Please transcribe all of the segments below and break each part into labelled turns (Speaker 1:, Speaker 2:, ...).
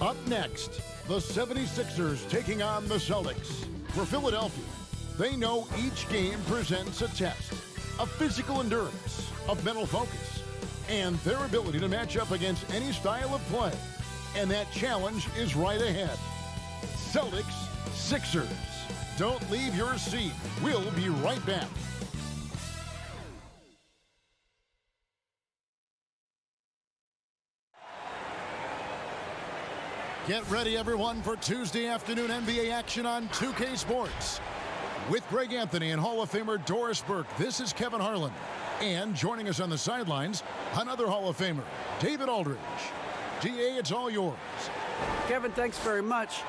Speaker 1: Up next, the 76ers taking on the Celtics. For Philadelphia, they know each game presents a test of physical endurance, of mental focus, and their ability to match up against any style of play. And that challenge is right ahead. Celtics, Sixers. Don't leave your seat. We'll be right back. Get ready, everyone, for Tuesday afternoon NBA action on 2K Sports. With Greg Anthony and Hall of Famer Doris Burke, this is Kevin Harlan. And joining us on the sidelines, another Hall of Famer, David Aldridge. DA, it's all yours.
Speaker 2: Kevin, thanks very much.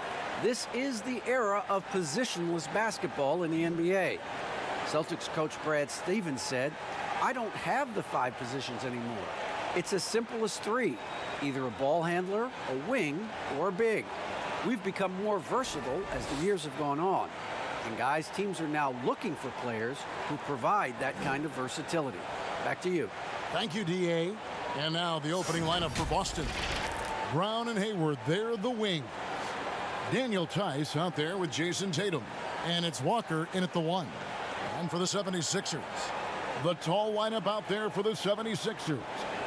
Speaker 2: This is the era of positionless basketball in the NBA. Celtics coach Brad Stevens said, "I don't have the 5 positions anymore. It's as simple as 3. Either a ball handler, a wing, or a big. We've become more versatile as the years have gone on. And guys, teams are now looking for players who provide that kind of versatility." Back to you.
Speaker 1: Thank you, DA. And now the opening lineup for Boston. Brown and Hayward, they're the wing. Daniel Tice out there with Jason Tatum. And it's Walker in at the 1. And for the 76ers, the tall lineup out there for the 76ers.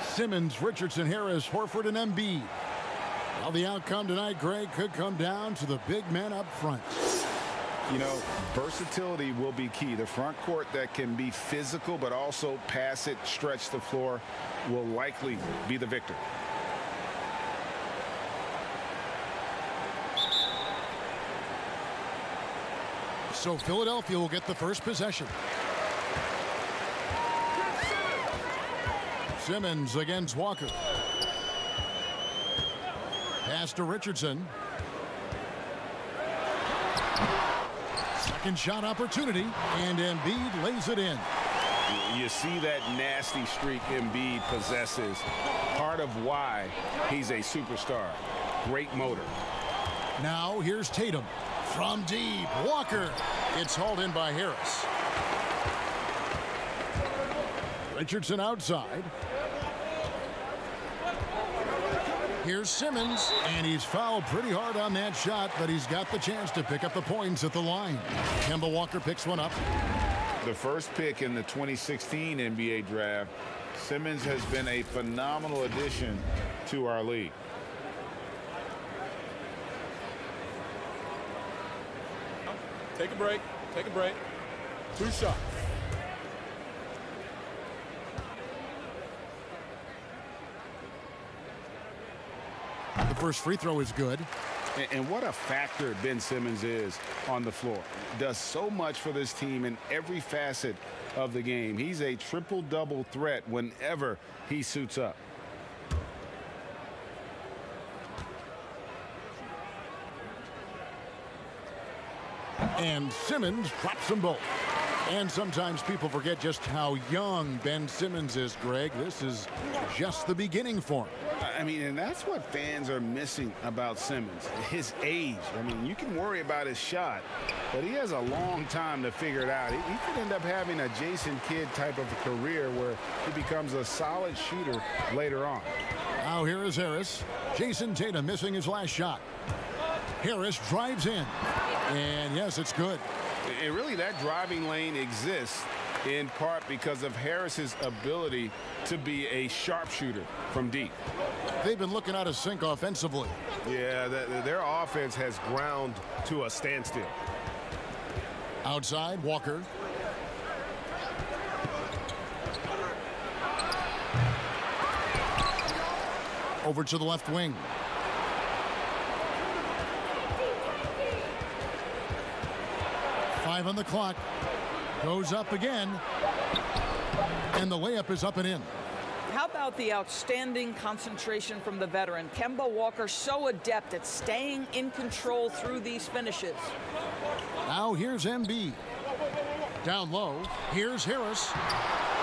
Speaker 1: Simmons, Richardson, Harris, Horford, and Embiid. Well, the outcome tonight, Greg, could come down to the big men up front.
Speaker 3: You know, versatility will be key. The front court that can be physical but also pass it, stretch the floor, will likely be the victor.
Speaker 1: So Philadelphia will get the first possession. Simmons against Walker. Pass to Richardson. Second shot opportunity, and Embiid lays it in.
Speaker 3: You see that nasty streak Embiid possesses. Part of why he's a superstar. Great motor.
Speaker 1: Now here's Tatum. From deep, Walker. It's hauled in by Harris. Richardson outside. Here's Simmons, and he's fouled pretty hard on that shot, but he's got the chance to pick up the points at the line. Kemba Walker picks one up.
Speaker 3: The first pick in the 2016 NBA draft, Simmons has been a phenomenal addition to our league.
Speaker 4: Take a break. Take a break. 2 shots.
Speaker 1: The first free throw is good.
Speaker 3: And what a factor Ben Simmons is on the floor. Does so much for this team in every facet of the game. He's a triple-double threat whenever he suits up.
Speaker 1: And Simmons drops them both. And sometimes people forget just how young Ben Simmons is, Greg. This is just the beginning for him.
Speaker 3: I mean, and that's what fans are missing about Simmons, his age. I mean, you can worry about his shot, but he has a long time to figure it out. He could end up having a Jason Kidd type of a career where he becomes a solid shooter later on.
Speaker 1: Now here is Harris. Jason Tatum missing his last shot. Harris drives in. And yes, it's good.
Speaker 3: And really, that driving lane exists in part because of Harris's ability to be a sharpshooter from deep.
Speaker 1: They've been looking out of sync offensively.
Speaker 4: Yeah, their offense has ground to a standstill.
Speaker 1: Outside, Walker. Over to the left wing. Five on the clock. Goes up again. And the layup is up and in.
Speaker 5: How about the outstanding concentration from the veteran? Kemba Walker, so adept at staying in control through these finishes.
Speaker 1: Now here's Embiid. Down low. Here's Harris.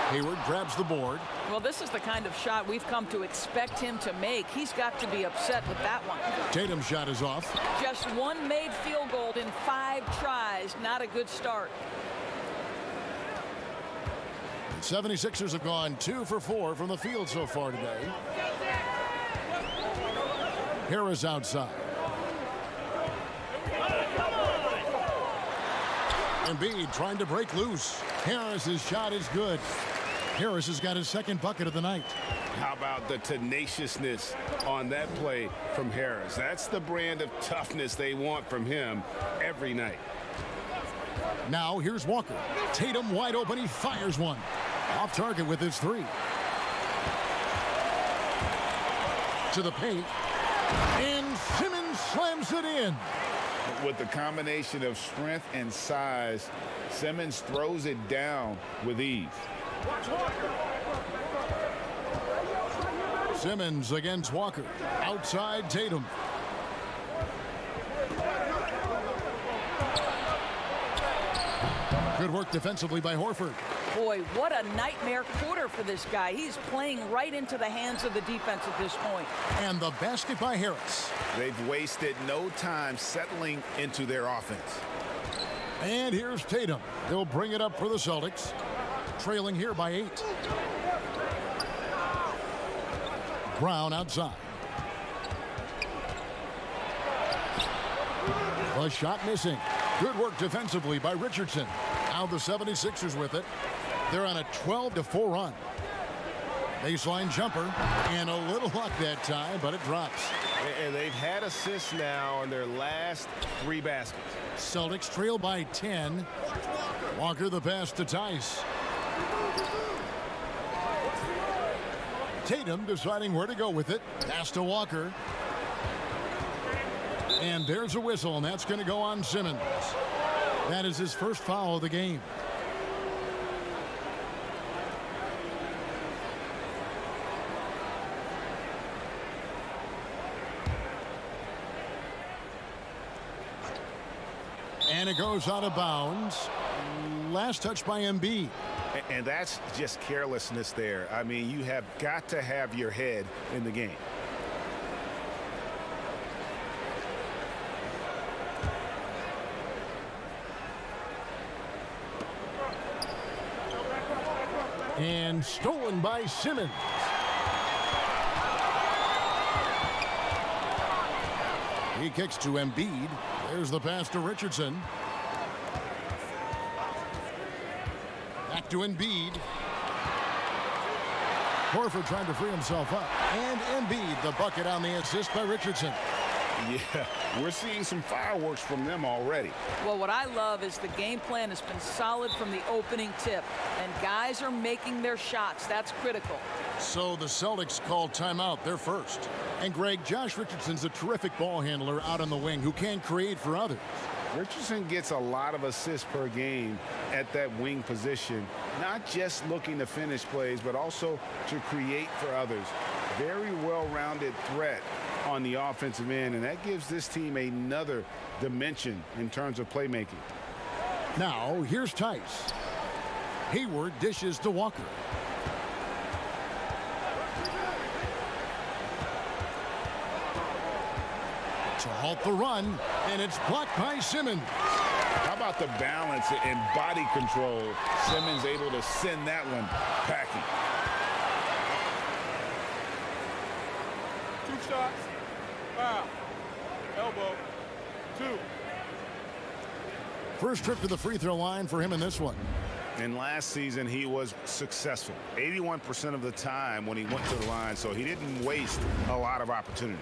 Speaker 1: Hayward grabs the board.
Speaker 5: Well, this is the kind of shot we've come to expect him to make. He's got to be upset with that one.
Speaker 1: Tatum's shot is off.
Speaker 5: Just one made field goal in 5 tries. Not a good start.
Speaker 1: 76ers have gone 2 for 4 from the field so far today. Harris outside. Embiid trying to break loose. Harris's shot is good. Harris has got his second bucket of the night.
Speaker 3: How about the tenaciousness on that play from Harris? That's the brand of toughness they want from him every night.
Speaker 1: Now here's Walker. Tatum wide open. He fires one. Off target with his three. To the paint. And Simmons slams it in.
Speaker 3: With the combination of strength and size, Simmons throws it down with ease.
Speaker 1: Simmons against Walker. Outside Tatum. Good work defensively by Horford.
Speaker 5: Boy, what a nightmare quarter for this guy. He's playing right into the hands of the defense at this point.
Speaker 1: And the basket by Harris.
Speaker 3: They've wasted no time settling into their offense.
Speaker 1: And here's Tatum. He'll bring it up for the Celtics. Trailing here by 8. Brown outside. The shot missing. Good work defensively by Richardson. Now the 76ers with it. They're on a 12-4 run. Baseline jumper. And a little luck that time, but it drops.
Speaker 3: And they've had assists now on their last 3 baskets.
Speaker 1: Celtics trail by 10. Walker the pass to Tice. Tatum deciding where to go with it. Pass to Walker. And there's a whistle, and that's going to go on Simmons. That is his first foul of the game. And it goes out of bounds. Last touch by Embiid.
Speaker 3: And that's just carelessness there. I mean, you have got to have your head in the game.
Speaker 1: And stolen by Simmons. He kicks to Embiid. There's the pass to Richardson. Back to Embiid. Horford trying to free himself up. And Embiid, the bucket on the assist by Richardson.
Speaker 3: Yeah, we're seeing some fireworks from them already.
Speaker 5: Well, what I love is the game plan has been solid from the opening tip, and guys are making their shots. That's critical.
Speaker 1: So the Celtics called timeout, their first. And Greg, Josh Richardson's a terrific ball handler out on the wing who can create for others.
Speaker 3: Richardson gets a lot of assists per game at that wing position, not just looking to finish plays, but also to create for others. Very well-rounded threat on the offensive end, and that gives this team another dimension in terms of playmaking.
Speaker 1: Now, here's Tice. Hayward dishes to Walker. To halt the run, and it's blocked by Simmons.
Speaker 3: How about the balance and body control? Simmons able to send that one packing.
Speaker 4: 2 shots. Foul. Elbow. 2.
Speaker 1: First trip to the free throw line for him in this one.
Speaker 3: And last season, he was successful 81% of the time when he went to the line, so he didn't waste a lot of opportunities.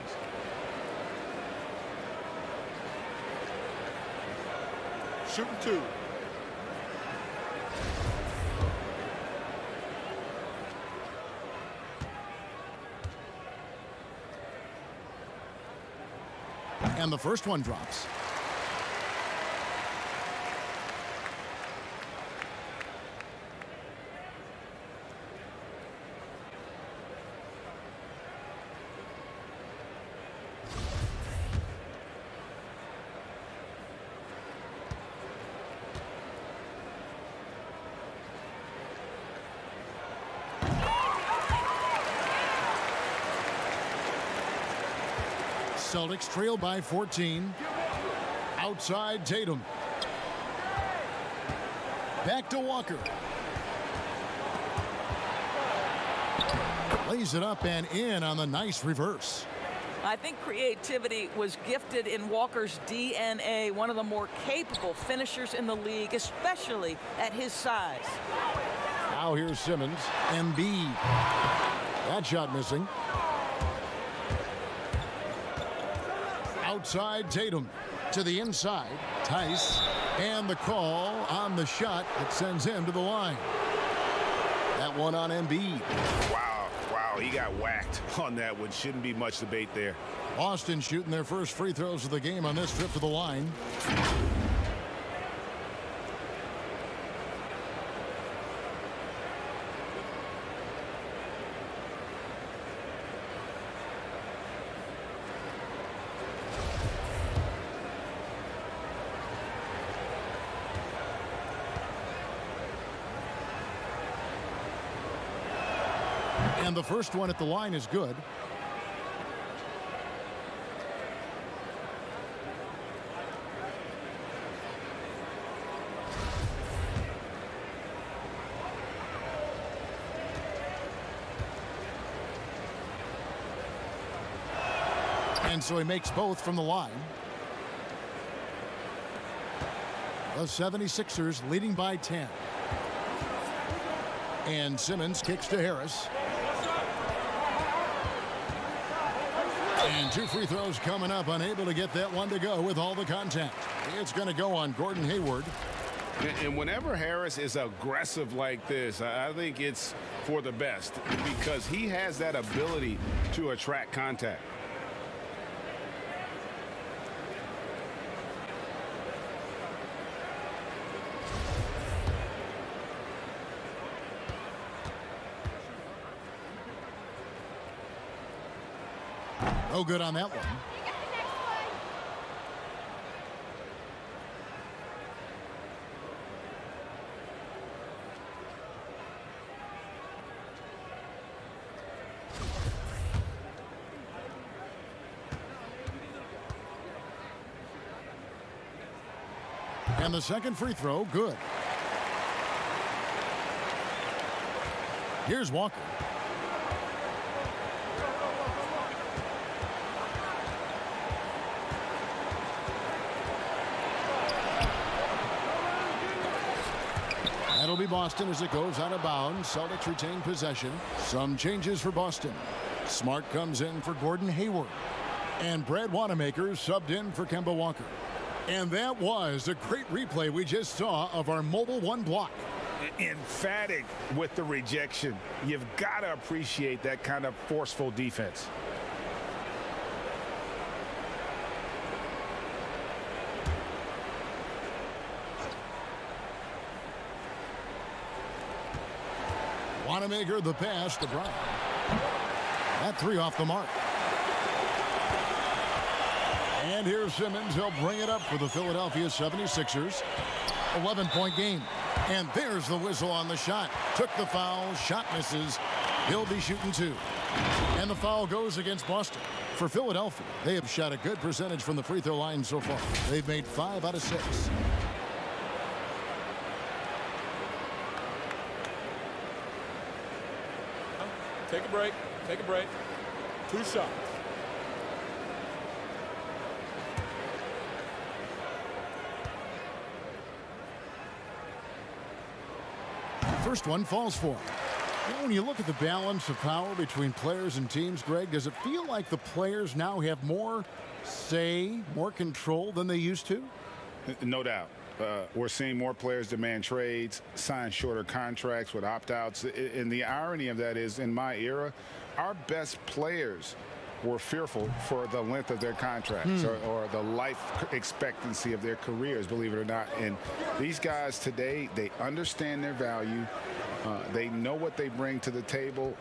Speaker 4: Shooting 2.
Speaker 1: And the first one drops. Celtics trail by 14. Outside Tatum. Back to Walker. Lays it up and in on the nice reverse.
Speaker 5: I think creativity was gifted in Walker's DNA, one of the more capable finishers in the league, especially at his size.
Speaker 1: Now here's Simmons. Embiid. That shot missing. Outside Tatum. To the inside. Tice. And the call on the shot that sends him to the line. That one on Embiid.
Speaker 3: Wow, he got whacked on that one. Shouldn't be much debate there.
Speaker 1: Boston shooting their first free throws of the game on this trip to the line. And the first one at the line is good. And so he makes both from the line. The 76ers leading by 10. And Simmons kicks to Harris. And two free throws coming up, unable to get that one to go with all the contact. It's going to go on Gordon Hayward.
Speaker 3: And whenever Harris is aggressive like this, I think it's for the best because he has that ability to attract contact.
Speaker 1: No good on that one. And the second free throw, good. Here's Walker. That'll be Boston as it goes out of bounds. Celtics retain possession. Some changes for Boston. Smart comes in for Gordon Hayward. And Brad Wanamaker subbed in for Kemba Walker. And that was a great replay we just saw of our mobile one block.
Speaker 3: Emphatic with the rejection. You've got to appreciate that kind of forceful defense.
Speaker 1: Wanamaker the pass to Brown. That three off the mark. And here's Simmons. He'll bring it up for the Philadelphia 76ers. 11-point game. And there's the whistle on the shot. Took the foul. Shot misses. He'll be shooting two. And the foul goes against Boston. For Philadelphia, they have shot a good percentage from the free throw line so far. They've made 5 out of 6.
Speaker 4: Take a break. Take a break. 2 shots.
Speaker 1: First one falls for him. When you look at the balance of power between players and teams, Greg, does it feel like the players now have more say, more control than they used to?
Speaker 3: No doubt. We're seeing more players demand trades, sign shorter contracts with opt-outs. And the irony of that is, in my era, our best players were fearful for the length of their contracts or the life expectancy of their careers, believe it or not. And these guys today, they understand their value. They know what they bring to the table,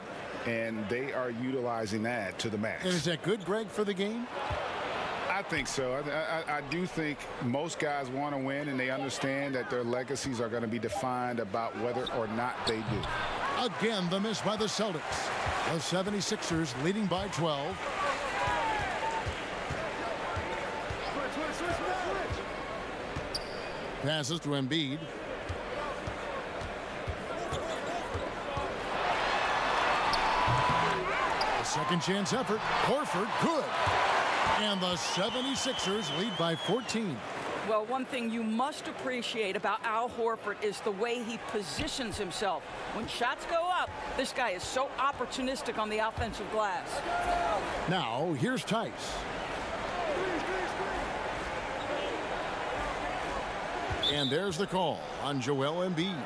Speaker 3: and they are utilizing that to the max.
Speaker 1: And is that good, Greg, for the game?
Speaker 3: I think so. I do think most guys want to win, and they understand that their legacies are going to be defined about whether or not they do.
Speaker 1: Again, the miss by the Celtics. The 76ers leading by 12. Passes to Embiid. The Second chance effort. Horford, good. And the 76ers lead by 14.
Speaker 5: Well, one thing you must appreciate about Al Horford is the way he positions himself. When shots go up, this guy is so opportunistic on the offensive glass.
Speaker 1: Now, here's Tice. And there's the call on Joel Embiid.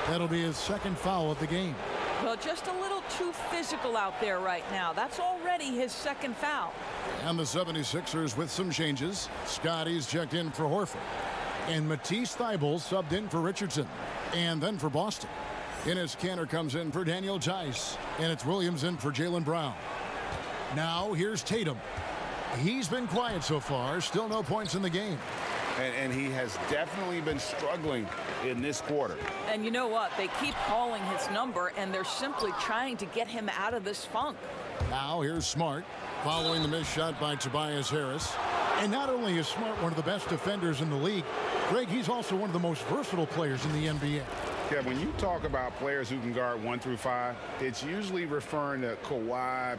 Speaker 1: That'll be his second foul of the game.
Speaker 5: Well, just a little too physical out there right now. That's already his second foul.
Speaker 1: And the 76ers with some changes. Scotty's checked in for Horford. And Matisse Thybulle subbed in for Richardson. And then for Boston. Enes Kanter comes in for Daniel Tice. And it's Williams in for Jaylen Brown. Now here's Tatum. He's been quiet so far. Still no points in the game.
Speaker 3: And he has definitely been struggling in this quarter.
Speaker 5: And you know what? They keep calling his number, and they're simply trying to get him out of this funk.
Speaker 1: Now here's Smart, following the missed shot by Tobias Harris. And not only is Smart one of the best defenders in the league, Greg, he's also one of the most versatile players in the NBA.
Speaker 3: Yeah, when you talk about players who can guard 1 through 5, it's usually referring to Kawhi,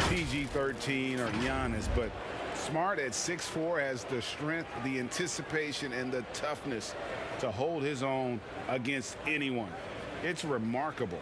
Speaker 3: PG-13, or Giannis, but Smart at 6'4" has the strength, the anticipation, and the toughness to hold his own against anyone. It's remarkable.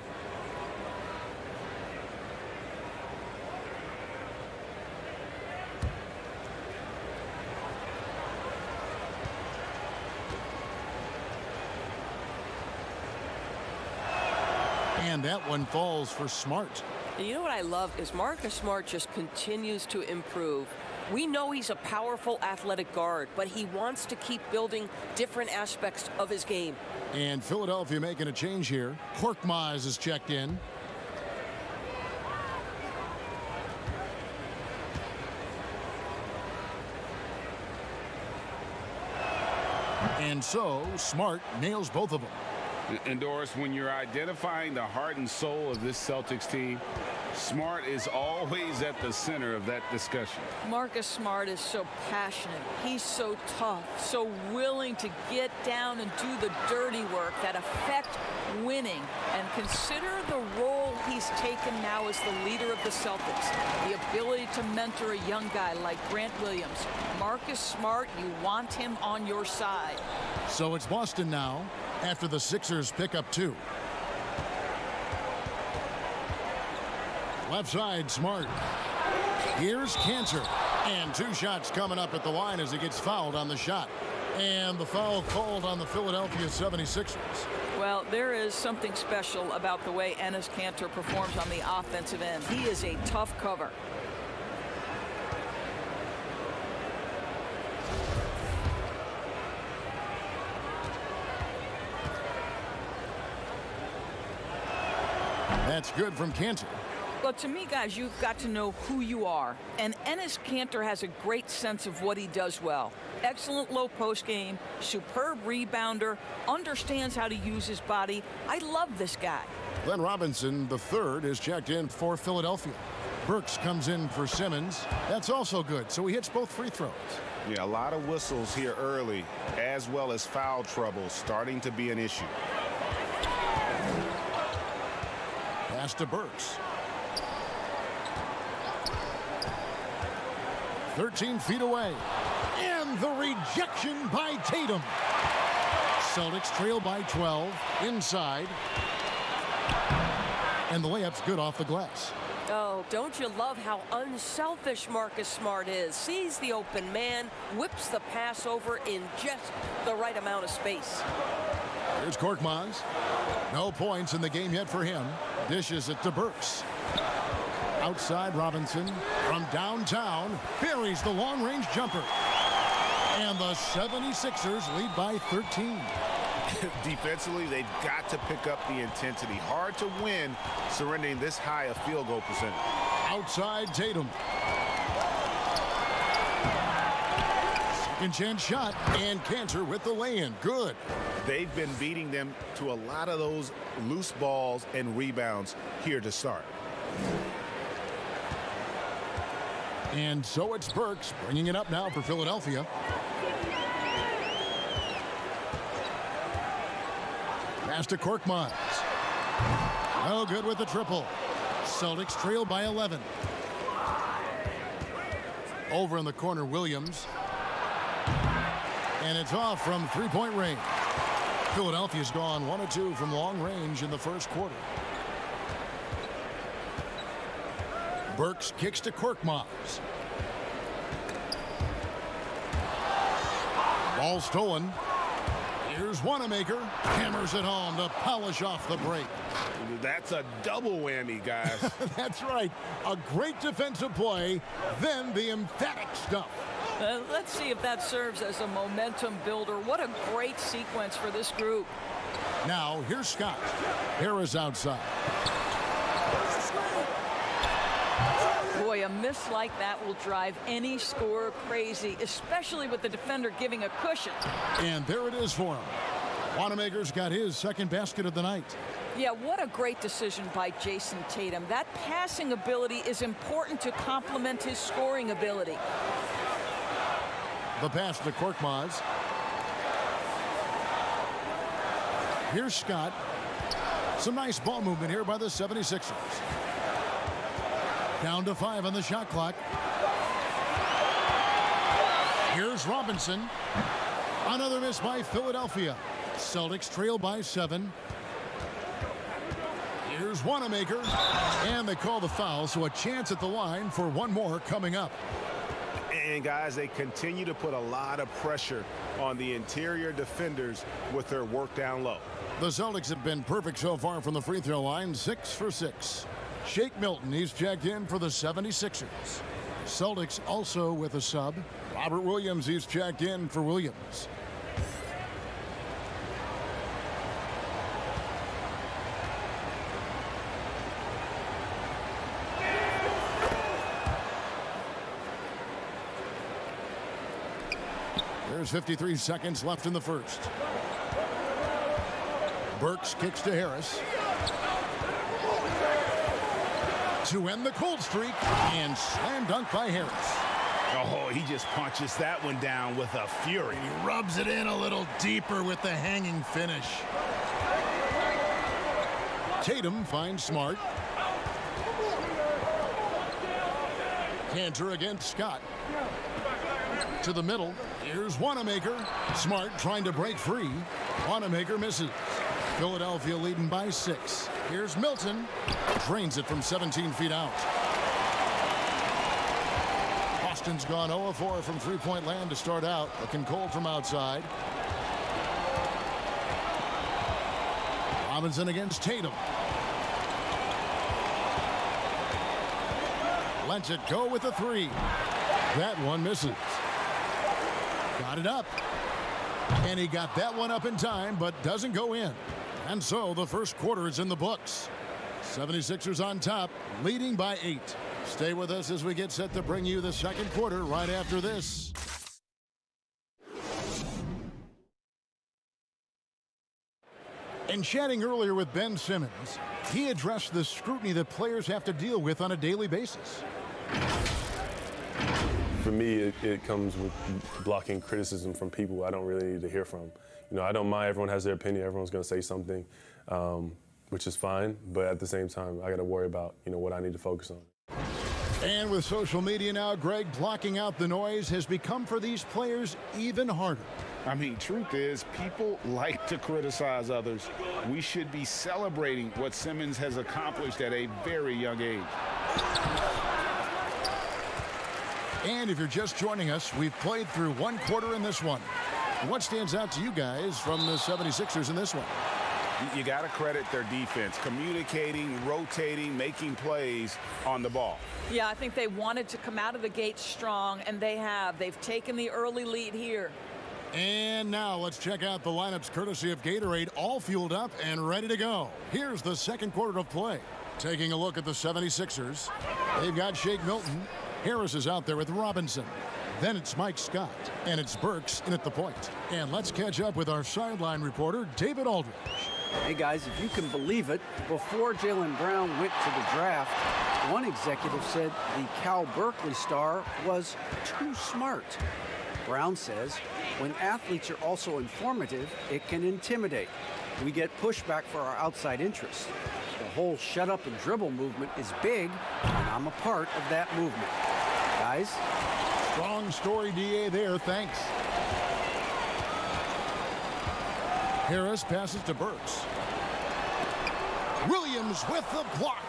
Speaker 1: And that one falls for Smart.
Speaker 6: You know what I love is Marcus Smart just continues to improve. We know he's a powerful athletic guard, but he wants to keep building different aspects of his game.
Speaker 1: And Philadelphia making a change here. Korkmaz is checked in. And so Smart nails both of them.
Speaker 3: And Doris, when you're identifying the heart and soul of this Celtics team, Smart is always at the center of that discussion.
Speaker 5: Marcus Smart is so passionate. He's so tough, so willing to get down and do the dirty work that affect winning. And consider the role he's taken now as the leader of the Celtics. The ability to mentor a young guy like Grant Williams. Marcus Smart, you want him on your side.
Speaker 1: So it's Boston now after the Sixers pick up 2. Left side, Smart. Here's Kanter. And 2 shots coming up at the line as he gets fouled on the shot. And the foul called on the Philadelphia 76ers.
Speaker 5: Well, there is something special about the way Enes Kanter performs on the offensive end. He is a tough cover.
Speaker 1: That's good from Kanter.
Speaker 5: But to me, guys, you've got to know who you are. And Enes Kanter has a great sense of what he does well. Excellent low post game, superb rebounder, understands how to use his body. I love this guy.
Speaker 1: Glenn Robinson, the third, is checked in for Philadelphia. Burks comes in for Simmons. That's also good, so he hits both free throws.
Speaker 3: Yeah, a lot of whistles here early, as well as foul trouble starting to be an issue.
Speaker 1: Pass to Burks. 13 feet away. And the rejection by Tatum. Celtics trail by 12 inside. And the layup's good off the glass.
Speaker 6: Oh, don't you love how unselfish Marcus Smart is? Sees the open man, whips the pass over in just the right amount of space.
Speaker 1: Here's Korkmaz. No points in the game yet for him. Dishes it to Burks. Outside Robinson from downtown buries the long-range jumper. And the 76ers lead by 13.
Speaker 3: Defensively, they've got to pick up the intensity. Hard to win surrendering this high a field goal percentage.
Speaker 1: Outside Tatum. Second chance shot, and Kanter with the lay-in. Good.
Speaker 3: They've been beating them to a lot of those loose balls and rebounds here to start.
Speaker 1: And so it's Burks bringing it up now for Philadelphia. Pass to Korkmaz. No good with the triple. Celtics trail by 11. Over in the corner, Williams. And it's off from three-point range. Philadelphia's gone 1 of 2 from long range in the first quarter. Burks kicks to Korkmaz. Ball stolen. Here's Wanamaker. Hammers it home to polish off the break.
Speaker 3: That's a double whammy, guys.
Speaker 1: That's right. A great defensive play, then the emphatic stuff.
Speaker 5: Let's see if that serves as a momentum builder. What a great sequence for this group.
Speaker 1: Now, here's Scott. Harris outside.
Speaker 5: Boy, a miss like that will drive any scorer crazy, especially with the defender giving a cushion.
Speaker 1: And there it is for him. Wanamaker's got his second basket of the night.
Speaker 5: Yeah, what a great decision by Jayson Tatum. That passing ability is important to complement his scoring ability.
Speaker 1: The pass to Korkmaz. Here's Scott. Some nice ball movement here by the 76ers. Down to 5 on the shot clock. Here's Robinson. Another miss by Philadelphia. Celtics trail by 7. Here's Wanamaker. And they call the foul, so a chance at the line for one more coming up.
Speaker 3: And guys, they continue to put a lot of pressure on the interior defenders with their work down low.
Speaker 1: The Celtics have been perfect so far from the free throw line, 6 for 6. Shake Milton, he's checked in for the 76ers. Celtics also with a sub. Robert Williams, he's checked in for Williams. There's 53 seconds left in the first. Burks kicks to Harris. To end the cold streak, and slam dunk by Harris.
Speaker 3: Oh, he just punches that one down with a fury.
Speaker 1: He rubs it in a little deeper with the hanging finish. Tatum finds Smart. Cantor against Scott. To the middle. Here's Wanamaker. Smart trying to break free. Wanamaker misses. Philadelphia leading by 6. Here's Milton. Drains it from 17 feet out. Boston's gone 0 of 4 from three-point land to start out. Looking cold from outside. Robinson against Tatum. Lets it go with a 3. That one misses. Got it up. And he got that one up in time, but doesn't go in. And so the first quarter is in the books. 76ers on top, leading by 8. Stay with us as we get set to bring you the second quarter right after this. In chatting earlier with Ben Simmons, he addressed the scrutiny that players have to deal with on a daily basis.
Speaker 7: For me, it comes with blocking criticism from people I don't really need to hear from. You know, I don't mind. Everyone has their opinion. Everyone's going to say something, which is fine. But at the same time, I got to worry about, what I need to focus on.
Speaker 1: And with social media now, Greg, blocking out the noise has become for these players even harder.
Speaker 3: I mean, truth is, people like to criticize others. We should be celebrating what Simmons has accomplished at a very young age.
Speaker 1: And if you're just joining us, we've played through one quarter in this one. What stands out to you guys from the 76ers in this one?
Speaker 3: You got to credit their defense, communicating, rotating, making plays on the ball.
Speaker 5: Yeah, I think they wanted to come out of the gate strong, and they have. They've taken the early lead here.
Speaker 1: And now let's check out the lineups courtesy of Gatorade, all fueled up and ready to go. Here's the second quarter of play. Taking a look at the 76ers. They've got Shake Milton. Harris is out there with Robinson. Then it's Mike Scott, and it's Burks in at the point. And let's catch up with our sideline reporter, David Aldridge.
Speaker 2: Hey guys, if you can believe it, before Jaylen Brown went to the draft, one executive said the Cal Berkeley star was too smart. Brown says when athletes are also informative, it can intimidate. We get pushback for our outside interests. The whole shut up and dribble movement is big, and I'm a part of that movement. Guys?
Speaker 1: Strong story, DA, there. Thanks. Harris passes to Burks. Williams with the block.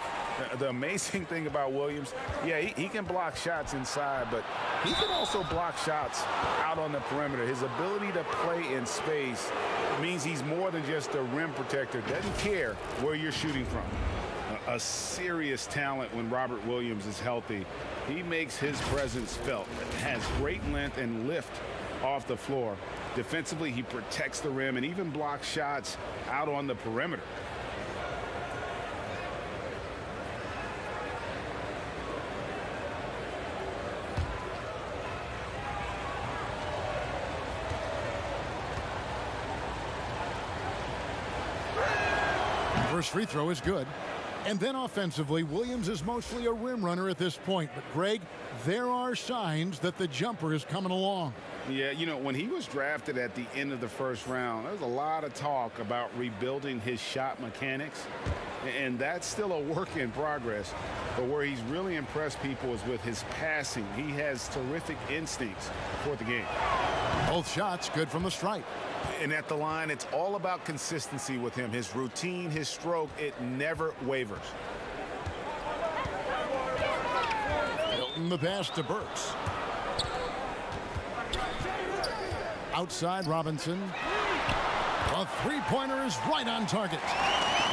Speaker 3: The amazing thing about Williams, yeah, he can block shots inside, but he can also block shots out on the perimeter. His ability to play in space means he's more than just a rim protector. Doesn't care where you're shooting from. A serious talent when Robert Williams is healthy. He makes his presence felt. Has great length and lift off the floor. Defensively, he protects the rim and even blocks shots out on the perimeter.
Speaker 1: First free throw is good. And then offensively, Williams is mostly a rim runner at this point. But, Greg, there are signs that the jumper is coming along.
Speaker 3: Yeah, you know, when he was drafted at the end of the first round, there was a lot of talk about rebuilding his shot mechanics. And that's still a work in progress. But where he's really impressed people is with his passing. He has terrific instincts for the game.
Speaker 1: Both shots good from the stripe.
Speaker 3: And at the line, it's all about consistency with him. His routine, his stroke, it never wavers.
Speaker 1: Milton the pass to Burks. Outside Robinson. A three-pointer is right on target.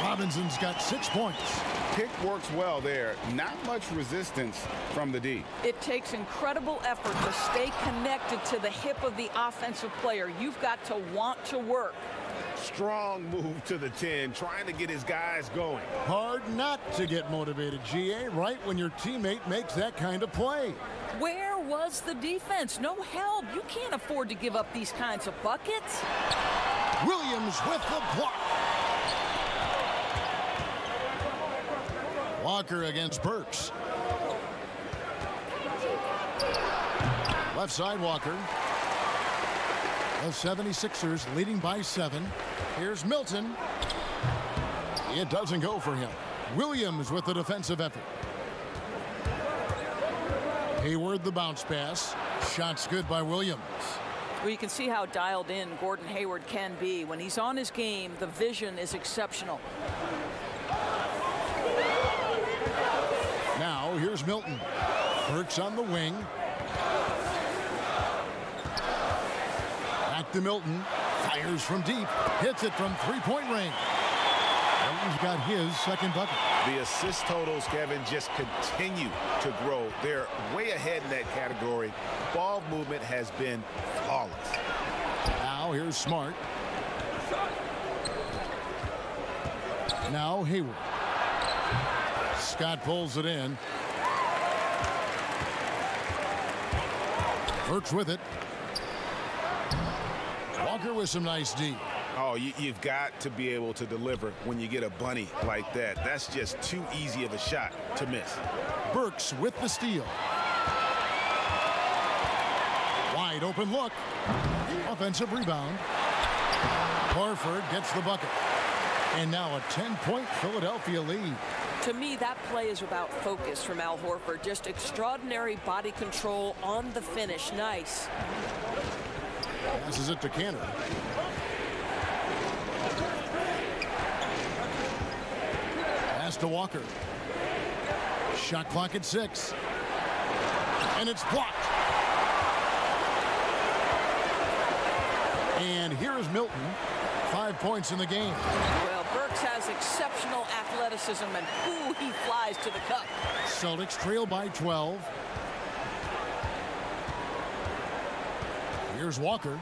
Speaker 1: Robinson's got 6 points.
Speaker 3: Pick works well there. Not much resistance from the D.
Speaker 5: It takes incredible effort to stay connected to the hip of the offensive player. You've got to want to work.
Speaker 3: Strong move to the 10, trying to get his guys going.
Speaker 1: Hard not to get motivated, GA, right when your teammate makes that kind of play.
Speaker 5: Where was the defense? No help. You can't afford to give up these kinds of buckets.
Speaker 1: Williams with the block. Walker against Burks. Left side Walker. The 76ers leading by 7. Here's Milton. It doesn't go for him. Williams with the defensive effort. Hayward the bounce pass. Shots good by Williams.
Speaker 5: Well, you can see how dialed in Gordon Hayward can be. When he's on his game, the vision is exceptional.
Speaker 1: Now here's Milton. Burks on the wing. Back to Milton. Fires from deep. Hits it from three-point range. Milton's got his second bucket.
Speaker 3: The assist totals, Kevin, just continue to grow. They're way ahead in that category. Ball movement has been flawless.
Speaker 1: Now here's Smart. Now Hayward. Scott pulls it in. Burks with it. Walker with some nice D.
Speaker 3: Oh, you've got to be able to deliver when you get a bunny like that. That's just too easy of a shot to miss.
Speaker 1: Burks with the steal. Wide open look. Offensive rebound. Horford gets the bucket. And now a 10-point Philadelphia lead.
Speaker 6: To me, that play is about focus from Al Horford. Just extraordinary body control on the finish. Nice.
Speaker 1: Passes it to Canner. Pass to Walker. Shot clock at 6. And it's blocked. And here is Milton. 5 points in the game.
Speaker 5: Well, Burks has exceptional athleticism, and ooh, he flies to the cup.
Speaker 1: Celtics trail by 12. Here's Walker.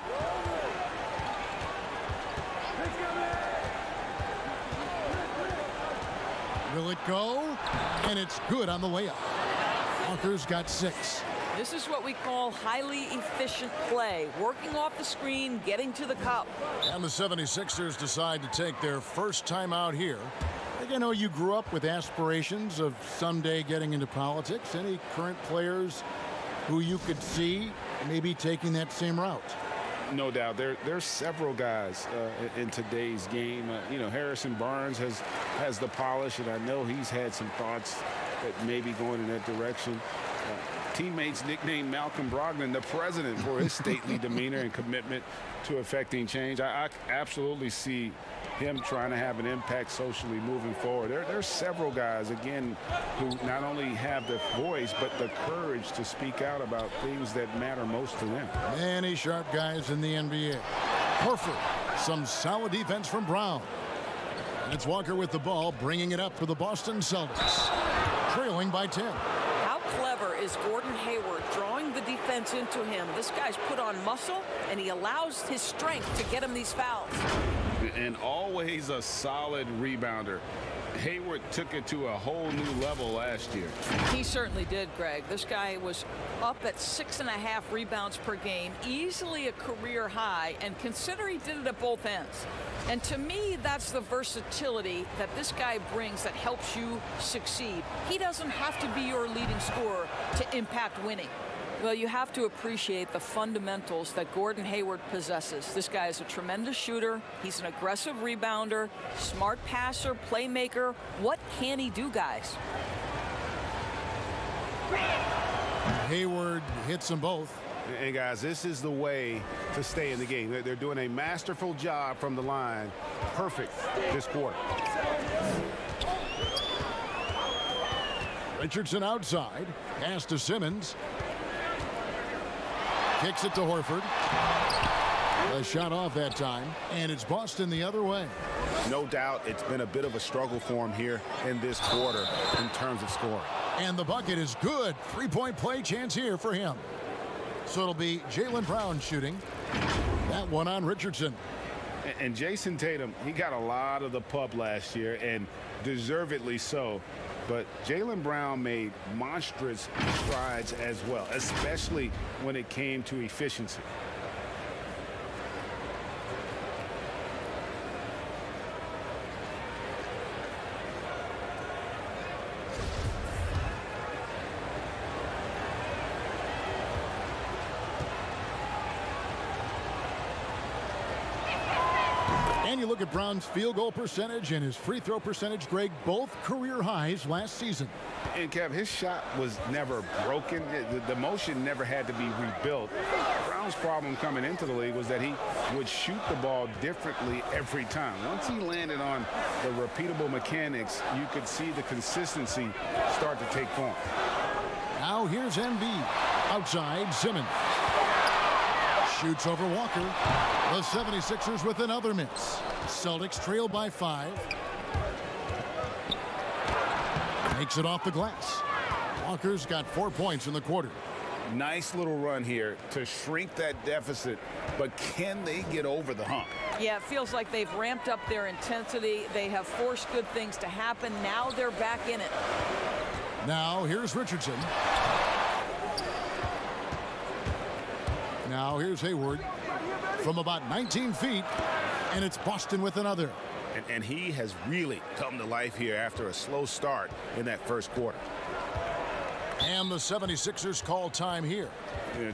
Speaker 1: Will it go? And it's good on the layup. Walker's got 6.
Speaker 5: This is what we call highly efficient play. Working off the screen, getting to the cup.
Speaker 1: And the 76ers decide to take their first time out here. I think I know you grew up with aspirations of someday getting into politics. Any current players who you could see maybe taking that same route?
Speaker 3: No doubt. There's several guys in today's game. Harrison Barnes has the polish, and I know he's had some thoughts that maybe going in that direction. Teammates nicknamed Malcolm Brogdon the president for his stately demeanor and commitment to effecting change. I absolutely see him trying to have an impact socially moving forward. There's several guys, again, who not only have the voice, but the courage to speak out about things that matter most to them.
Speaker 1: Many sharp guys in the NBA. Horford, some solid defense from Brown. And it's Walker with the ball, bringing it up for the Boston Celtics. Trailing by 10.
Speaker 6: How clever is Gordon Hayward drawing the defense into him? This guy's put on muscle, and he allows his strength to get him these fouls.
Speaker 3: And always a solid rebounder. Hayward took it to a whole new level last year.
Speaker 5: He certainly did, Greg. This guy was up at 6.5 rebounds per game, easily a career high, and consider he did it at both ends. And to me, that's the versatility that this guy brings that helps you succeed. He doesn't have to be your leading scorer to impact winning. Well, you have to appreciate the fundamentals that Gordon Hayward possesses. This guy is a tremendous shooter. He's an aggressive rebounder, smart passer, playmaker. What can he do, guys?
Speaker 1: Hayward hits them both.
Speaker 3: And guys, this is the way to stay in the game. They're doing a masterful job from the line. Perfect this quarter.
Speaker 1: Richardson outside. Pass to Simmons. Kicks it to Horford. A shot off that time, and it's Boston the other way.
Speaker 3: No doubt it's been a bit of a struggle for him here in this quarter in terms of scoring.
Speaker 1: And the bucket is good. Three-point play chance here for him. So it'll be Jaylen Brown shooting. That one on Richardson.
Speaker 3: And Jason Tatum, he got a lot of the pub last year, and deservedly so. But Jaylen Brown made monstrous strides as well, especially when it came to efficiency.
Speaker 1: And you look at Brown's field goal percentage and his free throw percentage, Greg, both career highs last season.
Speaker 3: And Kev, his shot was never broken. The motion never had to be rebuilt. Brown's problem coming into the league was that he would shoot the ball differently every time. Once he landed on the repeatable mechanics, you could see the consistency start to take form.
Speaker 1: Now here's Embiid. Outside, Simmons. Shoots over Walker. The 76ers with another miss. Celtics trail by 5. Makes it off the glass. Walker's got 4 points in the quarter.
Speaker 3: Nice little run here to shrink that deficit, but can they get over the hump?
Speaker 5: Yeah, it feels like they've ramped up their intensity. They have forced good things to happen. Now they're back in it.
Speaker 1: Now here's Richardson. Now here's Hayward from about 19 feet, and it's Boston with another.
Speaker 3: And he has really come to life here after a slow start in that first quarter.
Speaker 1: And the 76ers call time here.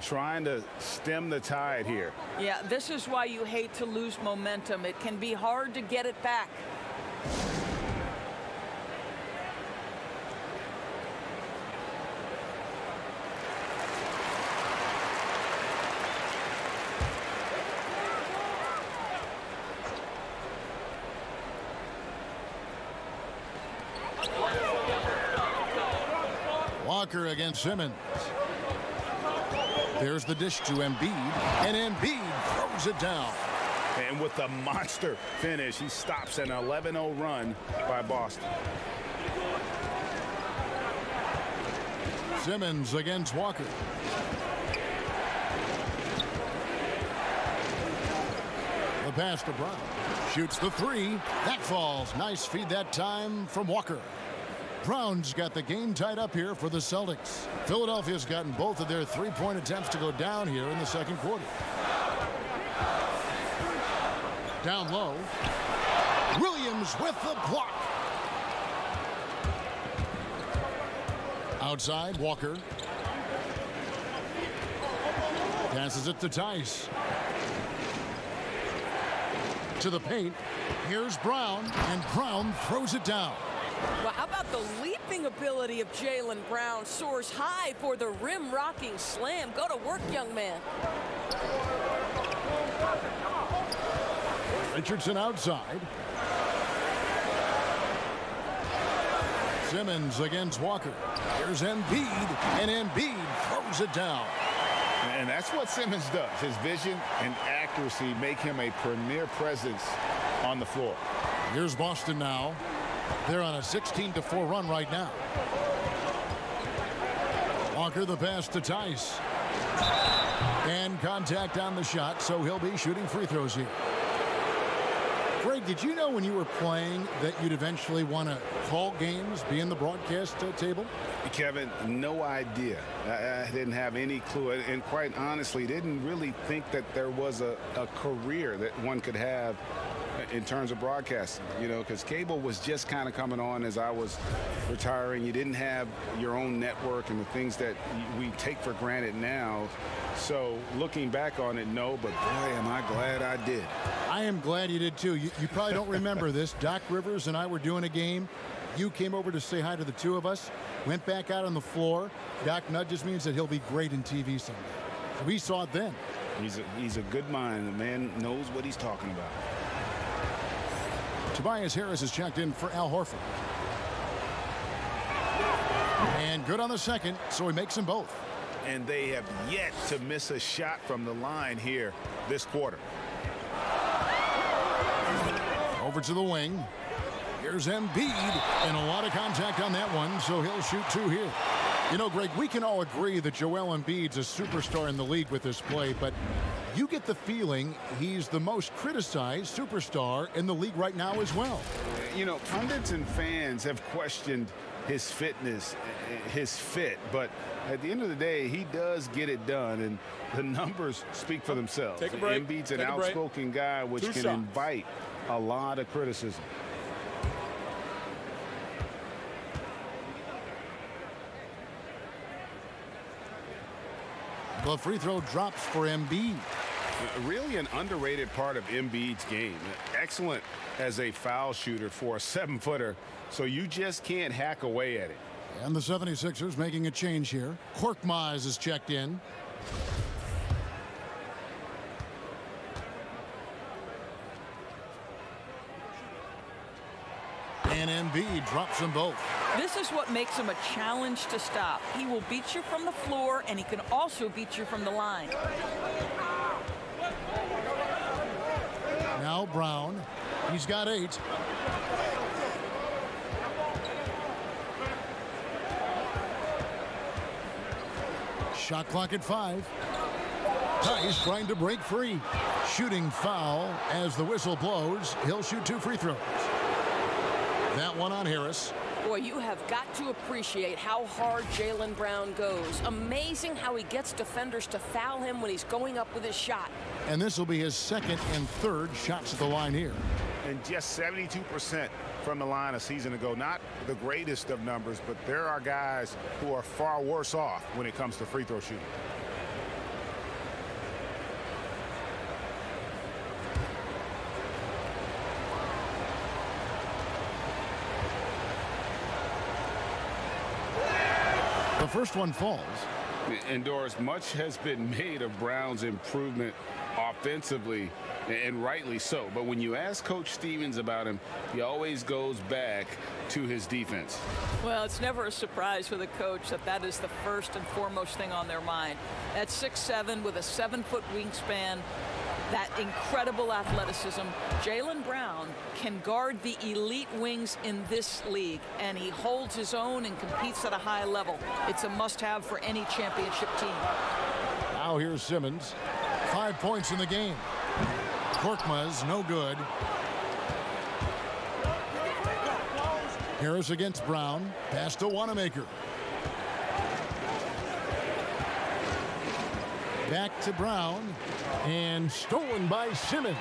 Speaker 3: Trying to stem the tide here.
Speaker 5: Yeah, this is why you hate to lose momentum. It can be hard to get it back.
Speaker 1: Walker against Simmons. There's the dish to Embiid, and Embiid throws it down.
Speaker 3: And with the monster finish, he stops an 11-0 run by Boston.
Speaker 1: Simmons against Walker. The pass to Brown. Shoots the 3. That falls. Nice feed that time from Walker. Brown's got the game tied up here for the Celtics. Philadelphia's gotten both of their three-point attempts to go down here in the second quarter. Down low. Williams with the block. Outside, Walker. Passes it to Tice. To the paint. Here's Brown, and Brown throws it down.
Speaker 6: Well, how about the leaping ability of Jaylen Brown? Soars high for the rim-rocking slam. Go to work, young man.
Speaker 1: Richardson outside. Simmons against Walker. Here's Embiid, and Embiid throws it down.
Speaker 3: And that's what Simmons does. His vision and accuracy make him a premier presence on the floor.
Speaker 1: Here's Boston now. They're on a 16-4 run right now. Walker the pass to Tice. And contact on the shot, so he'll be shooting free throws here. Greg, did you know when you were playing that you'd eventually want to call games, be in the broadcast table?
Speaker 3: Kevin, no idea. I didn't have any clue, and quite honestly, didn't really think that there was a career that one could have in terms of broadcasting, you know, because cable was just kind of coming on as I was retiring. You didn't have your own network and the things that we take for granted now. So looking back on it, no, but boy, am I glad I did.
Speaker 1: I am glad you did too. You probably don't remember this. Doc Rivers and I were doing a game. You came over to say hi to the two of us, went back out on the floor. Doc nudges me and said he'll be great in TV someday. So we saw it then.
Speaker 3: He's a good mind. The man knows what he's talking about.
Speaker 1: Tobias Harris is checked in for Al Horford. And good on the second, so he makes them both.
Speaker 3: And they have yet to miss a shot from the line here this quarter.
Speaker 1: Over to the wing. Here's Embiid, and a lot of contact on that one, so he'll shoot two here. You know, Greg, we can all agree that Joel Embiid's a superstar in the league with this play, but you get the feeling he's the most criticized superstar in the league right now as well.
Speaker 3: You know, pundits and fans have questioned his fitness, his fit, but at the end of the day, he does get it done, and the numbers speak for themselves.
Speaker 4: Take a break.
Speaker 3: Embiid's an
Speaker 4: Take a break.
Speaker 3: outspoken guy, which
Speaker 4: Two
Speaker 3: can
Speaker 4: shots.
Speaker 3: invite a lot of criticism.
Speaker 1: The free throw drops for Embiid.
Speaker 3: Really an underrated part of Embiid's game. Excellent as a foul shooter for a 7-footer, so you just can't hack away at it.
Speaker 1: And the 76ers making a change here. Korkmaz is checked in. And Embiid drops them both.
Speaker 5: This is what makes him a challenge to stop. He will beat you from the floor, and he can also beat you from the line.
Speaker 1: Now Brown. He's got 8. Shot clock at 5. Tice trying to break free. Shooting foul as the whistle blows. He'll shoot 2 free throws. That one on Harris.
Speaker 6: Boy, you have got to appreciate how hard Jaylen Brown goes. Amazing how he gets defenders to foul him when he's going up with his shot.
Speaker 1: And this will be his second and third shots at the line here.
Speaker 3: And just 72% from the line a season ago. Not the greatest of numbers, but there are guys who are far worse off when it comes to free throw shooting.
Speaker 1: The first one falls.
Speaker 3: And Doris, much has been made of Brown's improvement offensively, and rightly so. But when you ask Coach Stevens about him, he always goes back to his defense.
Speaker 5: Well, it's never a surprise for the coach that that is the first and foremost thing on their mind. At 6'7" with a 7-foot wingspan, that incredible athleticism, Jaylen Brown can guard the elite wings in this league, and he holds his own and competes at a high level. It's a must-have for any championship team.
Speaker 1: Now here's Simmons. 5 points in the game. Korkmaz, no good. Harris against Brown. Pass to Wanamaker. Back to Brown. And stolen by Simmons.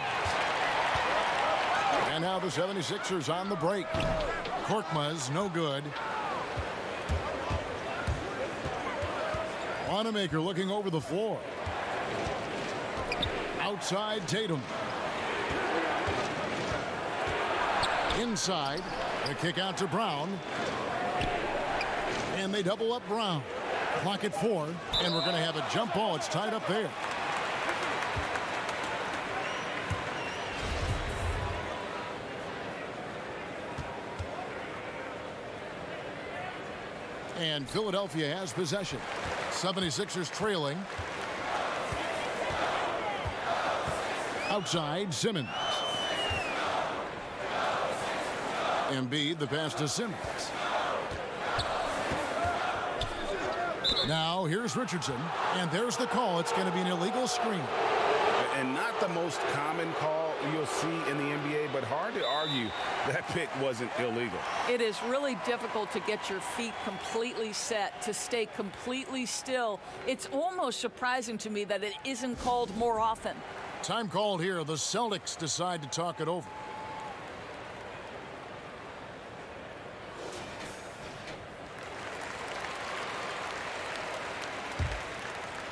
Speaker 1: And now the 76ers on the break. Korkmaz, no good. Wanamaker looking over the floor. Outside Tatum. Inside, the kick out to Brown. And they double up Brown. Clock at 4, and we're going to have a jump ball. It's tied up there. And Philadelphia has possession. 76ers trailing. Outside, Simmons. Embiid, the pass to Simmons. Now, here's Richardson, and there's the call. It's going to be an illegal screen.
Speaker 3: And not the most common call you'll see in the NBA, but hard to argue that pick wasn't illegal.
Speaker 5: It is really difficult to get your feet completely set, to stay completely still. It's almost surprising to me that it isn't called more often.
Speaker 1: Time called here. The Celtics decide to talk it over.